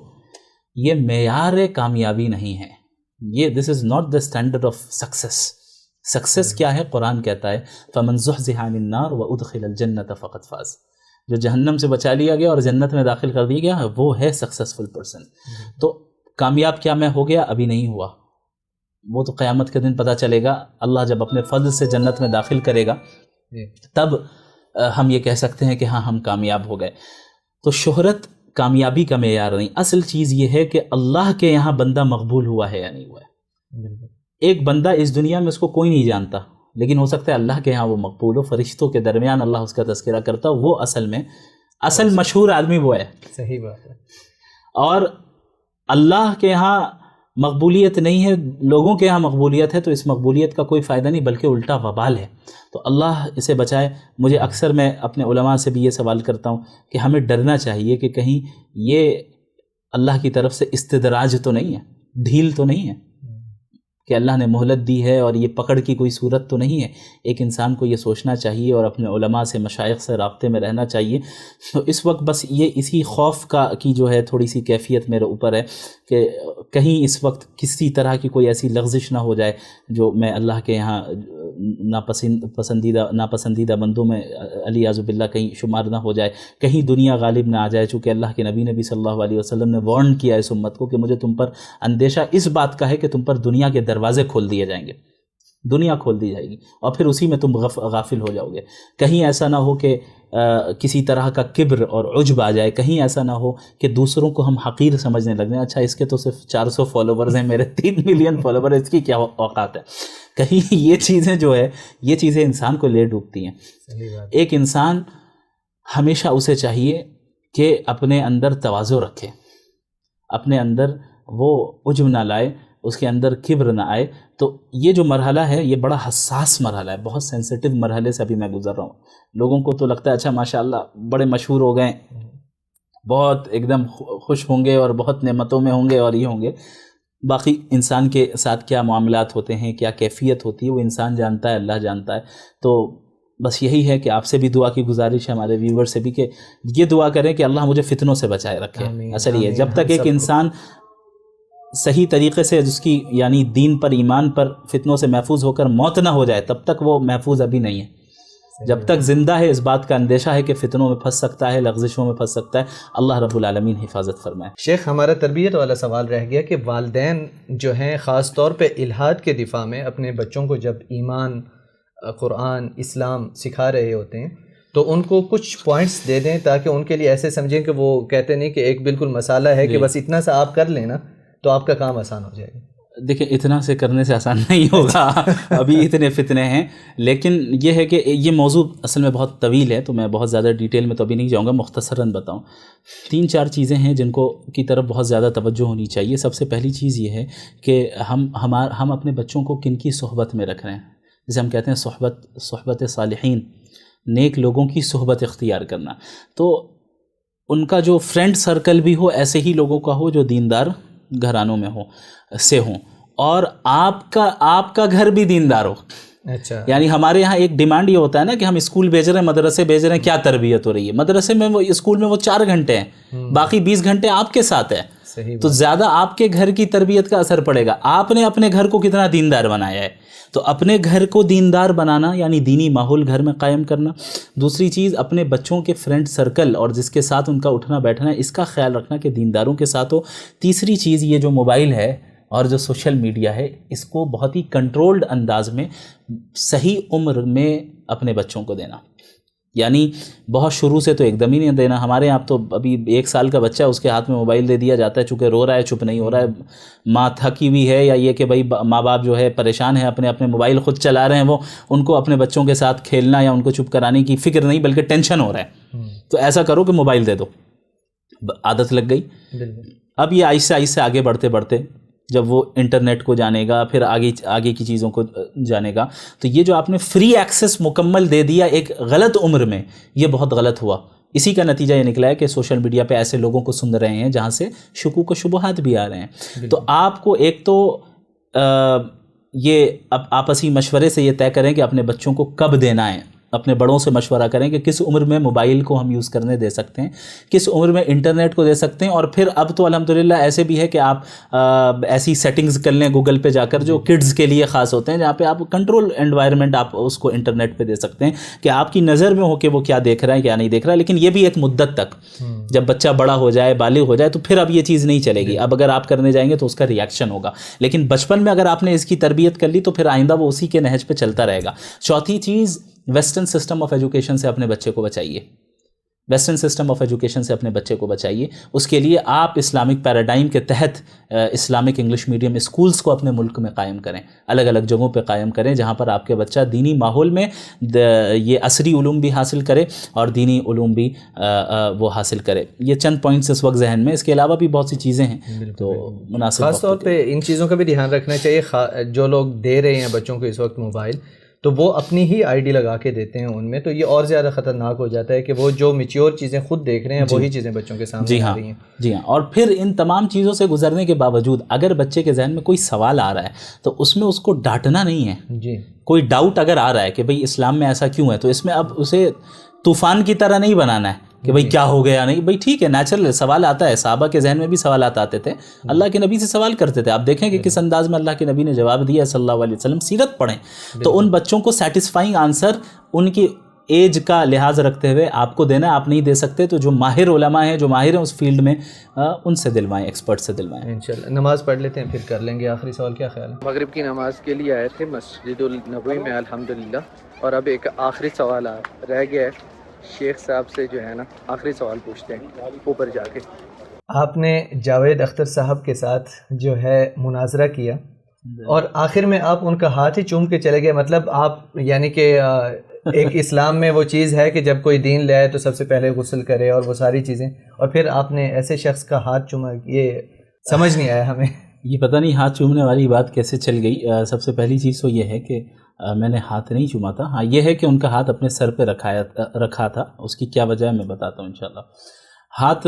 یہ معیار کامیابی نہیں ہے. یہ this is not the standard of success. Success کیا ہے؟ قرآن کہتا ہے فَمَنْ زُحْزِحَ عَنِ النَّارِ وَأُدْخِلَ الْجَنَّةَ فَقَدْ فَازَ. جو جہنم سے بچا لیا گیا اور جنت میں داخل کر دیا گیا, وہ ہے سکسیسفل پرسن. تو کامیاب کیا میں ہو گیا؟ ابھی نہیں ہوا. وہ تو قیامت کے دن پتہ چلے گا. اللہ جب اپنے فضل سے جنت میں داخل کرے گا تب ہم یہ کہہ سکتے ہیں کہ ہاں ہم کامیاب ہو گئے. تو شہرت کامیابی کا معیار نہیں. اصل چیز یہ ہے کہ اللہ کے یہاں بندہ مقبول ہوا ہے یا نہیں ہوا ہے. ایک بندہ اس دنیا میں اس کو کوئی نہیں جانتا, لیکن ہو سکتا ہے اللہ کے ہاں وہ مقبول ہو, فرشتوں کے درمیان اللہ اس کا تذکرہ کرتا ہو. وہ اصل مشہور آدمی وہ ہے. صحیح بات ہے. اور اللہ کے ہاں مقبولیت نہیں ہے, لوگوں کے ہاں مقبولیت ہے. تو اس مقبولیت کا کوئی فائدہ نہیں بلکہ الٹا وبال ہے. تو اللہ اسے بچائے. مجھے اکثر میں اپنے علماء سے بھی یہ سوال کرتا ہوں کہ ہمیں ڈرنا چاہیے کہ کہیں یہ اللہ کی طرف سے استدراج تو نہیں ہے, ڈھیل تو نہیں ہے, کہ اللہ نے مہلت دی ہے اور یہ پکڑ کی کوئی صورت تو نہیں ہے. ایک انسان کو یہ سوچنا چاہیے اور اپنے علماء سے, مشائخ سے رابطے میں رہنا چاہیے. تو اس وقت بس یہ اسی خوف کی جو ہے تھوڑی سی کیفیت میرے اوپر ہے کہ کہیں اس وقت کسی طرح کی کوئی ایسی لغزش نہ ہو جائے جو میں اللہ کے یہاں ناپسندیدہ بندوں میں علی اعوذ باللہ کہیں شمار نہ ہو جائے, کہیں دنیا غالب نہ آ جائے. چونکہ اللہ کے نبی صلی اللہ علیہ وسلم نے وارن کیا اس امت کو کہ مجھے تم پر اندیشہ اس بات کا ہے کہ تم پر دنیا کے دروازے کھول دیے جائیں گے, دنیا کھول دی جائے گی اور پھر اسی میں تم غافل ہو جاؤ گے. کہیں ایسا نہ ہو کہ کسی طرح کا کبر اور عجب آ جائے, کہیں ایسا نہ ہو کہ دوسروں کو ہم حقیر سمجھنے لگیں. اچھا اس کے تو صرف 400 فالوورز ہیں, میرے 3 ملین فالوور, اس کی کیا اوقات ہے. کہیں یہ چیزیں جو ہے یہ چیزیں انسان کو لے ڈوبتی ہیں. ایک انسان ہمیشہ اسے چاہیے کہ اپنے اندر تواضع رکھے, اپنے اندر وہ عجب نہ لائے, اس کے اندر کبر نہ آئے. تو یہ جو مرحلہ ہے یہ بڑا حساس مرحلہ ہے, بہت سینسٹیو مرحلے سے ابھی میں گزر رہا ہوں. لوگوں کو تو لگتا ہے اچھا ماشاءاللہ بڑے مشہور ہو گئے, بہت ایک دم خوش ہوں گے اور بہت نعمتوں میں ہوں گے اور یہ ہوں گے. باقی انسان کے ساتھ کیا معاملات ہوتے ہیں, کیا کیفیت ہوتی ہے, وہ انسان جانتا ہے, اللہ جانتا ہے. تو بس یہی ہے کہ آپ سے بھی دعا کی گزارش ہے, ہمارے ویور سے بھی, کہ یہ دعا کریں کہ اللہ مجھے فتنوں سے بچائے رکھے. اصل یہ جب تک ایک انسان صحیح طریقے سے اس کی یعنی دین پر, ایمان پر, فتنوں سے محفوظ ہو کر موت نہ ہو جائے تب تک وہ محفوظ ابھی نہیں ہے. جب تک زندہ ہے اس بات کا اندیشہ ہے کہ فتنوں میں پھنس سکتا ہے, لغزشوں میں پھنس سکتا ہے. اللہ رب العالمین حفاظت فرمائے. شیخ, ہمارا تربیت والا سوال رہ گیا کہ والدین جو ہیں خاص طور پہ الحاد کے دفاع میں اپنے بچوں کو جب ایمان, قرآن, اسلام سکھا رہے ہوتے ہیں تو ان کو کچھ پوائنٹس دے دیں تاکہ ان کے لیے ایسے سمجھیں کہ وہ کہتے نہیں کہ ایک بالکل مسئلہ ہے کہ بس اتنا سا آپ کر لیں نا تو آپ کا کام آسان ہو جائے گا. دیکھیں اتنا سے کرنے سے آسان نہیں ہوگا, ابھی اتنے فتنے ہیں. لیکن یہ ہے کہ یہ موضوع اصل میں بہت طویل ہے, تو میں بہت زیادہ ڈیٹیل میں تو ابھی نہیں جاؤں گا, مختصراً بتاؤں. 3-4 چیزیں ہیں جن کو کی طرف بہت زیادہ توجہ ہونی چاہیے. سب سے پہلی چیز یہ ہے کہ ہم اپنے بچوں کو کن کی صحبت میں رکھ رہے ہیں. جسے ہم کہتے ہیں صحبت صالحین, نیک لوگوں کی صحبت اختیار کرنا. تو ان کا جو فرینڈ سرکل بھی ہو ایسے ہی لوگوں کا ہو جو دیندار گھرانوں میں ہوں, اور آپ کا گھر بھی دیندار ہو. اچھا، یعنی ہمارے یہاں ایک ڈیمانڈ یہ ہوتا ہے نا کہ ہم اسکول بھیج رہے ہیں، مدرسے بھیج رہے ہیں، کیا تربیت ہو رہی ہے؟ مدرسے میں وہ اسکول میں وہ 4 گھنٹے ہیں، باقی 20 گھنٹے آپ کے ساتھ ہے، تو زیادہ آپ کے گھر کی تربیت کا اثر پڑے گا. آپ نے اپنے گھر کو کتنا دیندار بنایا ہے، تو اپنے گھر کو دیندار بنانا یعنی دینی ماحول گھر میں قائم کرنا. دوسری چیز اپنے بچوں کے فرینڈ سرکل اور جس کے ساتھ ان کا اٹھنا بیٹھنا ہے، اس کا خیال رکھنا کہ دینداروں کے ساتھ ہو. تیسری چیز یہ جو موبائل ہے اور جو سوشل میڈیا ہے، اس کو بہت ہی کنٹرولڈ انداز میں صحیح عمر میں اپنے بچوں کو دینا. یعنی بہت شروع سے تو ایک دم ہی نہیں دینا. ہمارے یہاں تو ابھی 1 سال کا بچہ ہے، اس کے ہاتھ میں موبائل دے دیا جاتا ہے، چونکہ رو رہا ہے، چپ نہیں ہو رہا ہے، ماں تھکی ہوئی ہے، یا یہ کہ بھائی ماں باپ جو ہے پریشان ہیں، اپنے موبائل خود چلا رہے ہیں، وہ ان کو اپنے بچوں کے ساتھ کھیلنا یا ان کو چپ کرانے کی فکر نہیں بلکہ ٹینشن ہو رہا ہے. تو ایسا کرو کہ موبائل دے دو، عادت لگ گئی. اب یہ آہستہ آہستہ آگے بڑھتے بڑھتے جب وہ انٹرنیٹ کو جانے گا، پھر آگے کی چیزوں کو جانے گا، تو یہ جو آپ نے فری ایکسس مکمل دے دیا ایک غلط عمر میں، یہ بہت غلط ہوا. اسی کا نتیجہ یہ نکلا ہے کہ سوشل میڈیا پہ ایسے لوگوں کو سن رہے ہیں جہاں سے شکوک و شبہات بھی آ رہے ہیں. تو آپ کو ایک تو یہ اب آپسی مشورے سے یہ طے کریں کہ اپنے بچوں کو کب دینا ہے. اپنے بڑوں سے مشورہ کریں کہ کس عمر میں موبائل کو ہم یوز کرنے دے سکتے ہیں، کس عمر میں انٹرنیٹ کو دے سکتے ہیں. اور پھر اب تو الحمدللہ ایسے بھی ہے کہ آپ ایسی سیٹنگز کر لیں گوگل پہ جا کر جو کڈز کے لیے خاص ہوتے ہیں، جہاں پہ آپ کنٹرول انوائرمنٹ آپ اس کو انٹرنیٹ پہ دے سکتے ہیں کہ آپ کی نظر میں ہو کہ وہ کیا دیکھ رہا ہے کیا نہیں دیکھ رہا. لیکن یہ بھی ایک مدت تک، جب بچہ بڑا ہو جائے، بالغ ہو جائے، تو پھر اب یہ چیز نہیں چلے گی. اب اگر آپ کرنے جائیں گے تو اس کا ریئیکشن ہوگا. لیکن بچپن میں اگر آپ نے اس کی تربیت کر لی تو پھر آئندہ وہ اسی کے نہج پہ چلتا رہے گا. چوتھی چیز، ویسٹرن سسٹم آف ایجوکیشن سے اپنے بچے کو بچائیے. ویسٹرن سسٹم آف ایجوکیشن سے اپنے بچے کو بچائیے. اس کے لیے آپ اسلامک پیراڈائم کے تحت اسلامک انگلش میڈیم اسکولز کو اپنے ملک میں قائم کریں، الگ الگ جگہوں پہ قائم کریں، جہاں پر آپ کے بچہ دینی ماحول میں یہ عصری علوم بھی حاصل کرے اور دینی علوم بھی وہ حاصل کرے. یہ چند پوائنٹس اس وقت ذہن میں، اس کے علاوہ بھی بہت سی چیزیں ہیں. تو مناسب خاص طور پہ ان چیزوں کا بھی دھیان رکھنا چاہیے. جو لوگ دے رہے ہیں بچوں کو اس وقت موبائل، تو وہ اپنی ہی آئی ڈی لگا کے دیتے ہیں ان میں، تو یہ اور زیادہ خطرناک ہو جاتا ہے کہ وہ جو میچیور چیزیں خود دیکھ رہے ہیں وہی چیزیں بچوں کے سامنے آ رہی ہیں. جی ہاں. اور پھر ان تمام چیزوں سے گزرنے کے باوجود اگر بچے کے ذہن میں کوئی سوال آ رہا ہے تو اس میں اس کو ڈانٹنا نہیں ہے. جی، کوئی ڈاؤٹ اگر آ رہا ہے کہ بھئی اسلام میں ایسا کیوں ہے، تو اس میں اب اسے طوفان کی طرح نہیں بنانا ہے کہ بھئی کیا ہو گیا. نہیں بھئی ٹھیک ہے، نیچرل سوال آتا ہے. صحابہ کے ذہن میں بھی سوالات آتے تھے، اللہ کے نبی سے سوال کرتے تھے. آپ دیکھیں کہ کس انداز میں اللہ کے نبی نے جواب دیا صلی اللہ علیہ وسلم. سیرت پڑھیں تو ان بچوں کو سیٹسفائنگ آنسر ان کی ایج کا لحاظ رکھتے ہوئے آپ کو دینا ہے. آپ نہیں دے سکتے تو جو ماہر علماء ہیں، جو ماہر ہیں اس فیلڈ میں، ان سے دلوائیں، ایکسپرٹ سے دلوائیں. انشاءاللہ نماز پڑھ لیتے ہیں پھر کر لیں گے آخری سوال. کیا خیال ہے؟ مغرب کی نماز کے لیے آئے تھے مسجد النبوی میں الحمدللہ، اور اب ایک آخری سوال رہ گیا ہے. شیخ صاحب سے جو ہے نا آخری سوال پوچھتے ہیں اوپر جا کے. آپ نے جاوید اختر صاحب کے ساتھ جو ہے مناظرہ کیا اور آخر میں آپ ان کا ہاتھ ہی چوم کے چلے گئے. مطلب آپ یعنی کہ ایک اسلام میں وہ چیز ہے کہ جب کوئی دین لے آئے تو سب سے پہلے غسل کرے اور وہ ساری چیزیں، اور پھر آپ نے ایسے شخص کا ہاتھ چوما. یہ سمجھ نہیں آیا ہمیں. یہ پتہ نہیں ہاتھ چومنے والی بات کیسے چل گئی. سب سے پہلی چیز تو یہ ہے کہ میں نے ہاتھ نہیں چوما تھا. ہاں یہ ہے کہ ان کا ہاتھ اپنے سر پہ رکھا تھا. اس کی کیا وجہ ہے میں بتاتا ہوں انشاءاللہ. ہاتھ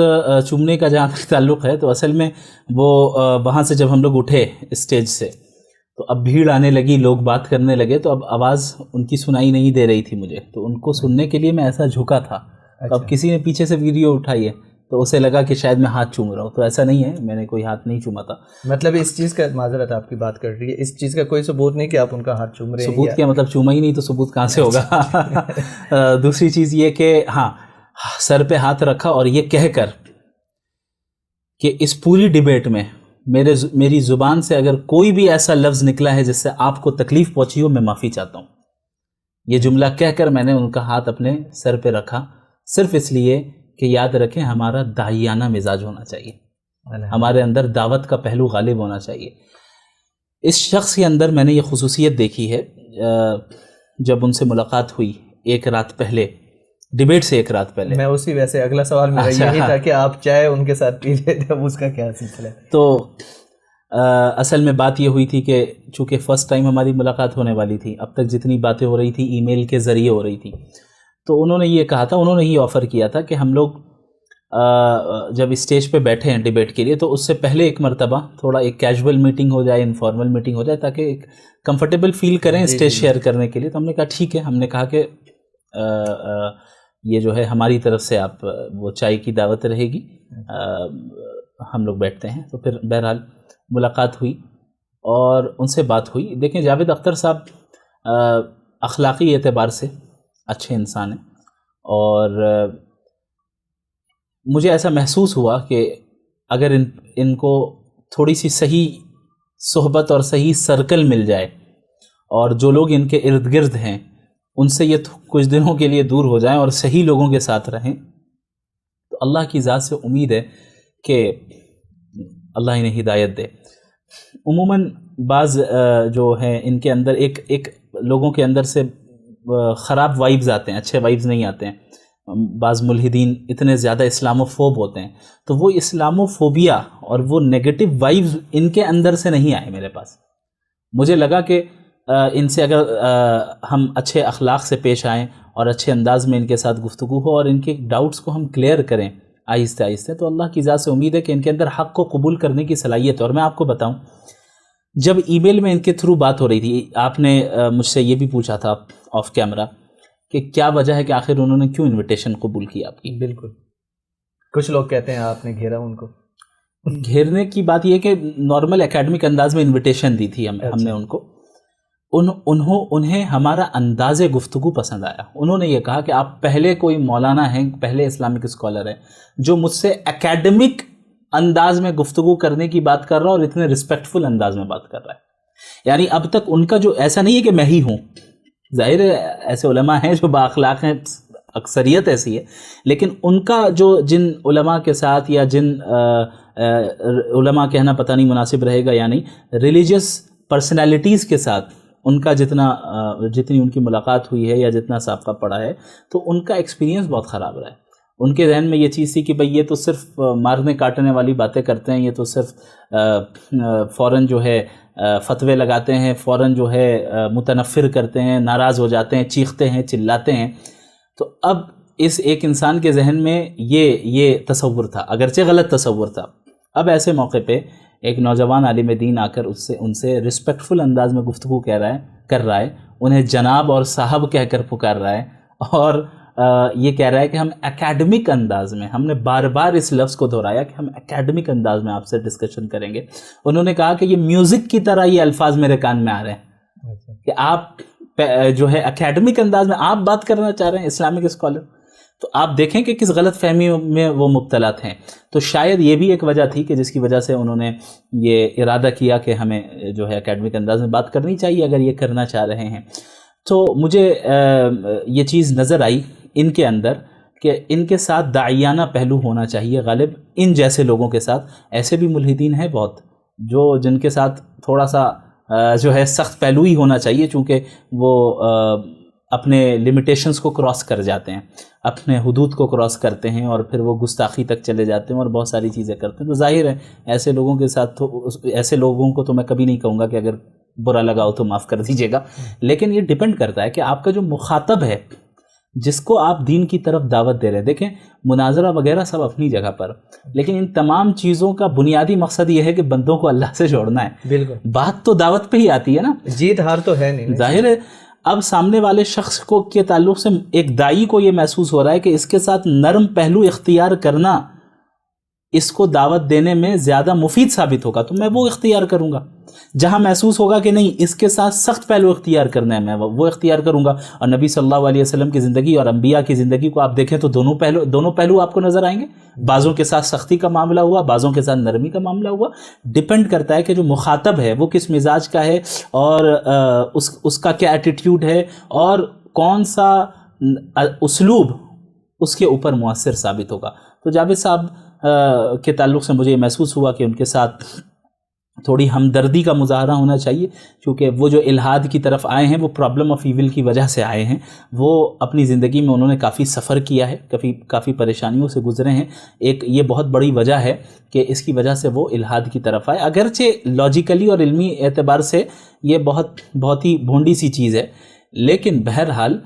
چومنے کا جہاں تک تعلق ہے تو اصل میں وہ وہاں سے جب ہم لوگ اٹھے اسٹیج سے تو اب بھیڑ آنے لگی، لوگ بات کرنے لگے، تو اب آواز ان کی سنائی نہیں دے رہی تھی مجھے. تو ان کو سننے کے لیے میں ایسا جھکا تھا. اب کسی نے پیچھے سے ویڈیو اٹھائی ہے تو اسے لگا کہ شاید میں ہاتھ چوم رہا ہوں. تو ایسا نہیں ہے، میں نے کوئی ہاتھ نہیں چوما تھا. مطلب اس چیز کا معذرت آپ کی بات کر رہی ہے، اس چیز کا کوئی ثبوت نہیں کہ آپ ان کا ہاتھ چوم رہے ہیں. ثبوت کیا مطلب چوما ہی نہیں تو ثبوت کہاں سے ہوگا. دوسری چیز یہ کہ ہاں سر پہ ہاتھ رکھا اور یہ کہہ کر کہ اس پوری ڈیبیٹ میں میری زبان سے اگر کوئی بھی ایسا لفظ نکلا ہے جس سے آپ کو تکلیف پہنچی ہو، میں معافی چاہتا ہوں. یہ جملہ کہہ کر میں نے ان کا ہاتھ اپنے سر پہ رکھا، صرف اس لیے کہ یاد رکھیں ہمارا داعیانہ مزاج ہونا چاہیے، ہمارے اندر دعوت کا پہلو غالب ہونا چاہیے. اس شخص کے اندر میں نے یہ خصوصیت دیکھی ہے. جب ان سے ملاقات ہوئی ایک رات پہلے، ڈیبیٹ سے ایک رات پہلے، میں اسی ویسے اگلا سوال میرا یہی تھا کہ آپ چائے ان کے ساتھ پی لیتے تھے، اس کا کیا سلسلہ ہے؟ تو اصل میں بات یہ ہوئی تھی کہ چونکہ فرسٹ ٹائم ہماری ملاقات ہونے والی تھی، اب تک جتنی باتیں ہو رہی تھی ای میل کے ذریعے ہو رہی تھی، تو انہوں نے یہ کہا تھا، انہوں نے یہ آفر کیا تھا کہ ہم لوگ جب اسٹیج پہ بیٹھے ہیں ڈیبیٹ کے لیے تو اس سے پہلے ایک مرتبہ تھوڑا ایک کیجول میٹنگ ہو جائے, انفارمل میٹنگ ہو جائے, تاکہ ایک کمفرٹیبل فیل کریں اسٹیج شیئر کرنے کے لیے. تو ہم نے کہا ٹھیک ہے, ہم نے کہا کہ یہ جو ہے ہماری طرف سے آپ وہ چائے کی دعوت رہے گی, ہم لوگ بیٹھتے ہیں. تو پھر بہرحال ملاقات ہوئی اور ان سے بات ہوئی. دیکھیں جاوید اختر صاحب اخلاقی اعتبار سے اچھے انسان ہیں, اور مجھے ایسا محسوس ہوا کہ اگر ان کو تھوڑی سی صحیح صحبت اور صحیح سرکل مل جائے, اور جو لوگ ان کے ارد گرد ہیں ان سے یہ کچھ دنوں کے لیے دور ہو جائیں اور صحیح لوگوں کے ساتھ رہیں, تو اللہ کی ذات سے امید ہے کہ اللہ انہیں ہدایت دے. عموماً بعض جو ہیں ان کے اندر ایک لوگوں کے اندر سے خراب وائبز آتے ہیں, اچھے وائبز نہیں آتے ہیں. بعض ملحدین اتنے زیادہ اسلاموفوب ہوتے ہیں, تو وہ اسلاموفوبیا اور وہ نیگیٹو وائبز ان کے اندر سے نہیں آئے میرے پاس. مجھے لگا کہ ان سے اگر ہم اچھے اخلاق سے پیش آئیں اور اچھے انداز میں ان کے ساتھ گفتگو ہو اور ان کے ڈاؤٹس کو ہم کلیئر کریں آہستہ آہستہ, تو اللہ کی ذات سے امید ہے کہ ان کے اندر حق کو قبول کرنے کی صلاحیت ہے. اور میں آپ کو بتاؤں, جب ای میل میں ان کے تھرو بات ہو رہی تھی, آپ نے مجھ سے یہ بھی پوچھا تھا آف کیمرہ کہ کیا وجہ ہے کہ آخر انہوں نے کیوں انویٹیشن قبول کی آپ کی. بالکل, کچھ لوگ کہتے ہیں آپ نے گھیرا ان کو. گھیرنے کی بات یہ کہ نارمل اکیڈمک انداز میں انویٹیشن دی تھی ہم نے ان کو. انہیں ہمارا انداز گفتگو پسند آیا. انہوں نے یہ کہا کہ آپ پہلے کوئی مولانا ہیں, پہلے اسلامک اسکالر ہیں جو مجھ سے اکیڈمک انداز میں گفتگو کرنے کی بات کر رہا اور اتنے رسپیکٹفل انداز میں بات کر رہا ہے. یعنی اب تک ان کا جو ایسا نہیں ہے کہ میں ہی ہوں, ظاہر ہے ایسے علماء ہیں جو بااخلاق ہیں, اکثریت ایسی ہے, لیکن ان کا جو جن علماء کے ساتھ یا جن علماء کہنا پتہ نہیں مناسب رہے گا یا نہیں, ریلیجیس پرسنالٹیز کے ساتھ ان کا جتنی ان کی ملاقات ہوئی ہے یا جتنا سابقہ پڑا ہے, تو ان کا ایکسپیرینس بہت خراب رہا ہے. ان کے ذہن میں یہ چیز تھی کہ بھئی یہ تو صرف مارنے کاٹنے والی باتیں کرتے ہیں, یہ تو صرف فوراً جو ہے فتوے لگاتے ہیں, فوراً جو ہے متنفر کرتے ہیں, ناراض ہو جاتے ہیں, چیختے ہیں, چلاتے ہیں. تو اب اس ایک انسان کے ذہن میں یہ تصور تھا, اگرچہ غلط تصور تھا. اب ایسے موقع پہ ایک نوجوان عالم دین آ کر ان سے رسپیکٹفل انداز میں گفتگو کر رہا ہے, انہیں جناب اور صاحب کہہ کر پکار رہا ہے, اور یہ کہہ رہا ہے کہ ہم اکیڈمک انداز میں, ہم نے بار بار اس لفظ کو دہرایا کہ ہم اکیڈمک انداز میں آپ سے ڈسکشن کریں گے. انہوں نے کہا کہ یہ میوزک کی طرح یہ الفاظ میرے کان میں آ رہے ہیں کہ آپ جو ہے اکیڈمک انداز میں آپ بات کرنا چاہ رہے ہیں اسلامک اسکالر. تو آپ دیکھیں کہ کس غلط فہمی میں وہ مبتلا تھے. تو شاید یہ بھی ایک وجہ تھی کہ جس کی وجہ سے انہوں نے یہ ارادہ کیا کہ ہمیں جو ہے اکیڈمک انداز میں بات کرنی چاہیے اگر یہ کرنا چاہ رہے ہیں. تو مجھے یہ چیز نظر آئی ان کے اندر کہ ان کے ساتھ داعیانہ پہلو ہونا چاہیے غالب, ان جیسے لوگوں کے ساتھ. ایسے بھی ملحدین ہیں بہت جن کے ساتھ تھوڑا سا جو ہے سخت پہلو ہی ہونا چاہیے, چونکہ وہ اپنے لمیٹیشنز کو کراس کر جاتے ہیں, اپنے حدود کو کراس کرتے ہیں, اور پھر وہ گستاخی تک چلے جاتے ہیں اور بہت ساری چیزیں کرتے ہیں. تو ظاہر ہے ایسے لوگوں کے ساتھ ایسے لوگوں کو تو میں کبھی نہیں کہوں گا کہ اگر برا لگاؤ تو معاف کر دیجیے گا, لیکن یہ ڈیپینڈ کرتا ہے کہ آپ کا جو مخاطب ہے جس کو آپ دین کی طرف دعوت دے رہے ہیں. دیکھیں مناظرہ وغیرہ سب اپنی جگہ پر, لیکن ان تمام چیزوں کا بنیادی مقصد یہ ہے کہ بندوں کو اللہ سے جوڑنا ہے. بالکل, بات تو دعوت پہ ہی آتی ہے نا, جیت ہار تو ہے نہیں. ظاہر ہے اب سامنے والے شخص کو کے تعلق سے ایک دائی کو یہ محسوس ہو رہا ہے کہ اس کے ساتھ نرم پہلو اختیار کرنا اس کو دعوت دینے میں زیادہ مفید ثابت ہوگا, تو میں وہ اختیار کروں گا. جہاں محسوس ہوگا کہ نہیں اس کے ساتھ سخت پہلو اختیار کرنا ہے, میں وہ اختیار کروں گا. اور نبی صلی اللہ علیہ وسلم کی زندگی اور انبیاء کی زندگی کو آپ دیکھیں تو دونوں پہلو آپ کو نظر آئیں گے. بعضوں کے ساتھ سختی کا معاملہ ہوا, بعضوں کے ساتھ نرمی کا معاملہ ہوا. ڈیپینڈ کرتا ہے کہ جو مخاطب ہے وہ کس مزاج کا ہے, اور اس کا کیا ایٹیٹیوڈ ہے, اور کون سا اسلوب اس کے اوپر مؤثر ثابت ہوگا. تو جاوید صاحب کے تعلق سے مجھے یہ محسوس ہوا کہ ان کے ساتھ تھوڑی ہمدردی کا مظاہرہ ہونا چاہیے, کیونکہ وہ جو الحاد کی طرف آئے ہیں وہ پرابلم آف ایول کی وجہ سے آئے ہیں. وہ اپنی زندگی میں انہوں نے کافی سفر کیا ہے, کافی پریشانیوں سے گزرے ہیں. ایک یہ بہت بڑی وجہ ہے کہ اس کی وجہ سے وہ الحاد کی طرف آئے. اگرچہ لاجیکلی اور علمی اعتبار سے یہ بہت ہی بھونڈی سی چیز ہے, لیکن بہرحال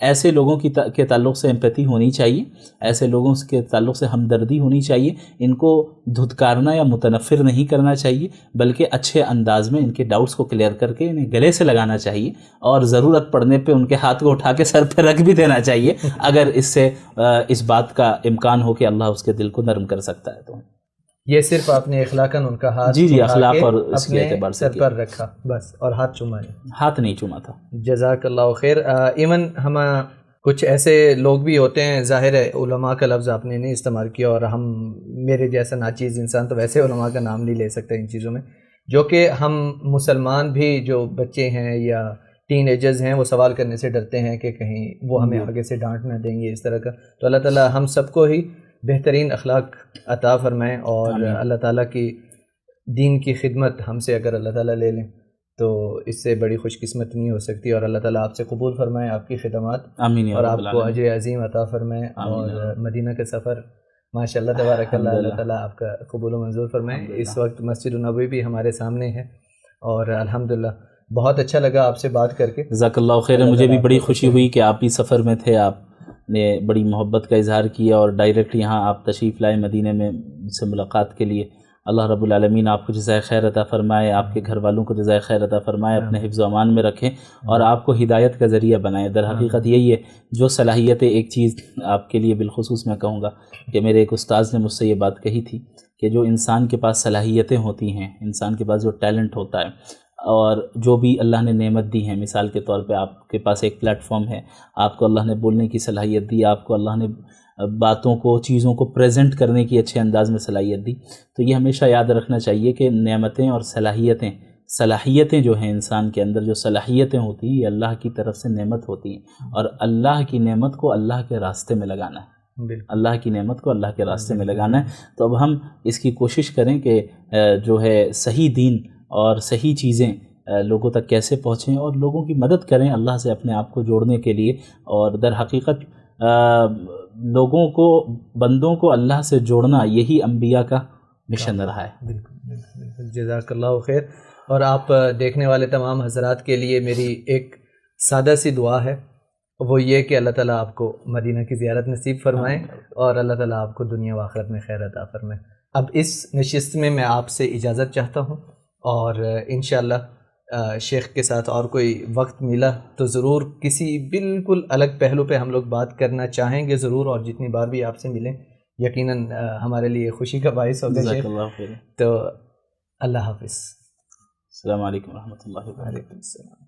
ایسے لوگوں کے تعلق سے ایمپیتھی ہونی چاہیے، ایسے لوگوں کے تعلق سے ہمدردی ہونی چاہیے، ان کو دھتکارنا یا متنفر نہیں کرنا چاہیے، بلکہ اچھے انداز میں ان کے ڈاؤٹس کو کلیئر کر کے انہیں گلے سے لگانا چاہیے، اور ضرورت پڑنے پہ ان کے ہاتھ کو اٹھا کے سر پہ رکھ بھی دینا چاہیے اگر اس سے اس بات کا امکان ہو کہ اللہ اس کے دل کو نرم کر سکتا ہے۔ تو یہ صرف آپ نے اخلاقاً ان کا ہاتھ جی اٹھا اخلاق کے اور اس کے اپنے اعتبار سے سر پر رکھا بس، اور ہاتھ چوما نہیں، ہاتھ نہیں چوما تھا۔ جزاک اللہ خیر۔ ایون ہم کچھ ایسے لوگ بھی ہوتے ہیں، ظاہر ہے علماء کا لفظ آپ نے نہیں استعمال کیا، اور ہم میرے جیسا ناچیز انسان تو ویسے علماء کا نام نہیں لے سکتا ان چیزوں میں، جو کہ ہم مسلمان بھی جو بچے ہیں یا ٹین ایجرز ہیں وہ سوال کرنے سے ڈرتے ہیں کہ کہیں وہ ہمیں آگے سے ڈانٹ نہ دیں گے اس طرح کا۔ تو اللہ تعالیٰ ہم سب کو ہی بہترین اخلاق عطا فرمائیں، اور اللہ تعالیٰ کی دین کی خدمت ہم سے اگر اللہ تعالیٰ لے لیں تو اس سے بڑی خوش قسمت نہیں ہو سکتی، اور اللہ تعالیٰ آپ سے قبول فرمائے آپ کی خدمات، اور آپ کو اجر عظیم عطا فرمائے، اور مدینہ کا سفر ماشاء اللہ تبارک اللہ، اللہ تعالیٰ آپ کا قبول و منظور فرمائے۔ اس وقت مسجد النبوی بھی ہمارے سامنے ہے، اور الحمدللہ بہت اچھا لگا آپ سے بات کر کے۔ جزاک اللہ خیر، مجھے بھی بڑی خوشی ہوئی کہ آپ ہی سفر میں تھے، آپ نے بڑی محبت کا اظہار کیا اور ڈائریکٹ یہاں آپ تشریف لائے مدینے میں سے ملاقات کے لیے۔ اللہ رب العالمین آپ کو جزائے خیر عطا فرمائے، آپ کے گھر والوں کو جزائے خیر عطا فرمائے، اپنے حفظ و امان میں رکھیں اور آپ کو ہدایت کا ذریعہ بنائے۔ در حقیقت یہی ہے جو صلاحیتیں، ایک چیز آپ کے لیے بالخصوص میں کہوں گا کہ میرے ایک استاذ نے مجھ سے یہ بات کہی تھی کہ جو انسان کے پاس صلاحیتیں ہوتی ہیں، انسان کے پاس جو ٹیلنٹ ہوتا ہے، اور جو بھی اللہ نے نعمت دی ہے، مثال کے طور پہ آپ کے پاس ایک پلیٹ فارم ہے، آپ کو اللہ نے بولنے کی صلاحیت دی، آپ کو اللہ نے باتوں کو، چیزوں کو پریزنٹ کرنے کی اچھے انداز میں صلاحیت دی، تو یہ ہمیشہ یاد رکھنا چاہیے کہ نعمتیں اور صلاحیتیں جو ہیں انسان کے اندر جو صلاحیتیں ہوتی ہیں، یہ اللہ کی طرف سے نعمت ہوتی ہیں، اور اللہ کی نعمت کو اللہ کے راستے میں لگانا ہے، اللہ کی نعمت کو اللہ کے راستے میں لگانا ہے۔ تو اب ہم اس کی کوشش کریں کہ جو ہے صحیح دین اور صحیح چیزیں لوگوں تک کیسے پہنچیں، اور لوگوں کی مدد کریں اللہ سے اپنے آپ کو جوڑنے کے لیے، اور در حقیقت لوگوں کو، بندوں کو اللہ سے جوڑنا یہی انبیاء کا مشن رہا ہے۔ بالکل، جزاک اللہ خیر۔ اور آپ دیکھنے والے تمام حضرات کے لیے میری ایک سادہ سی دعا ہے، وہ یہ کہ اللہ تعالیٰ آپ کو مدینہ کی زیارت نصیب فرمائیں، اور اللہ تعالیٰ آپ کو دنیا و آخرت میں خیر عطا فرمائے۔ اب اس نشست میں آپ سے اجازت چاہتا ہوں، اور انشاءاللہ شیخ کے ساتھ اور کوئی وقت ملا تو ضرور کسی بالکل الگ پہلو پہ ہم لوگ بات کرنا چاہیں گے ضرور، اور جتنی بار بھی آپ سے ملیں یقیناً ہمارے لیے خوشی کا باعث ہوگا شیخ۔ تو اللہ حافظ، السلام علیکم ورحمۃ اللہ وبرکاتہ۔ وعلیکم السلام۔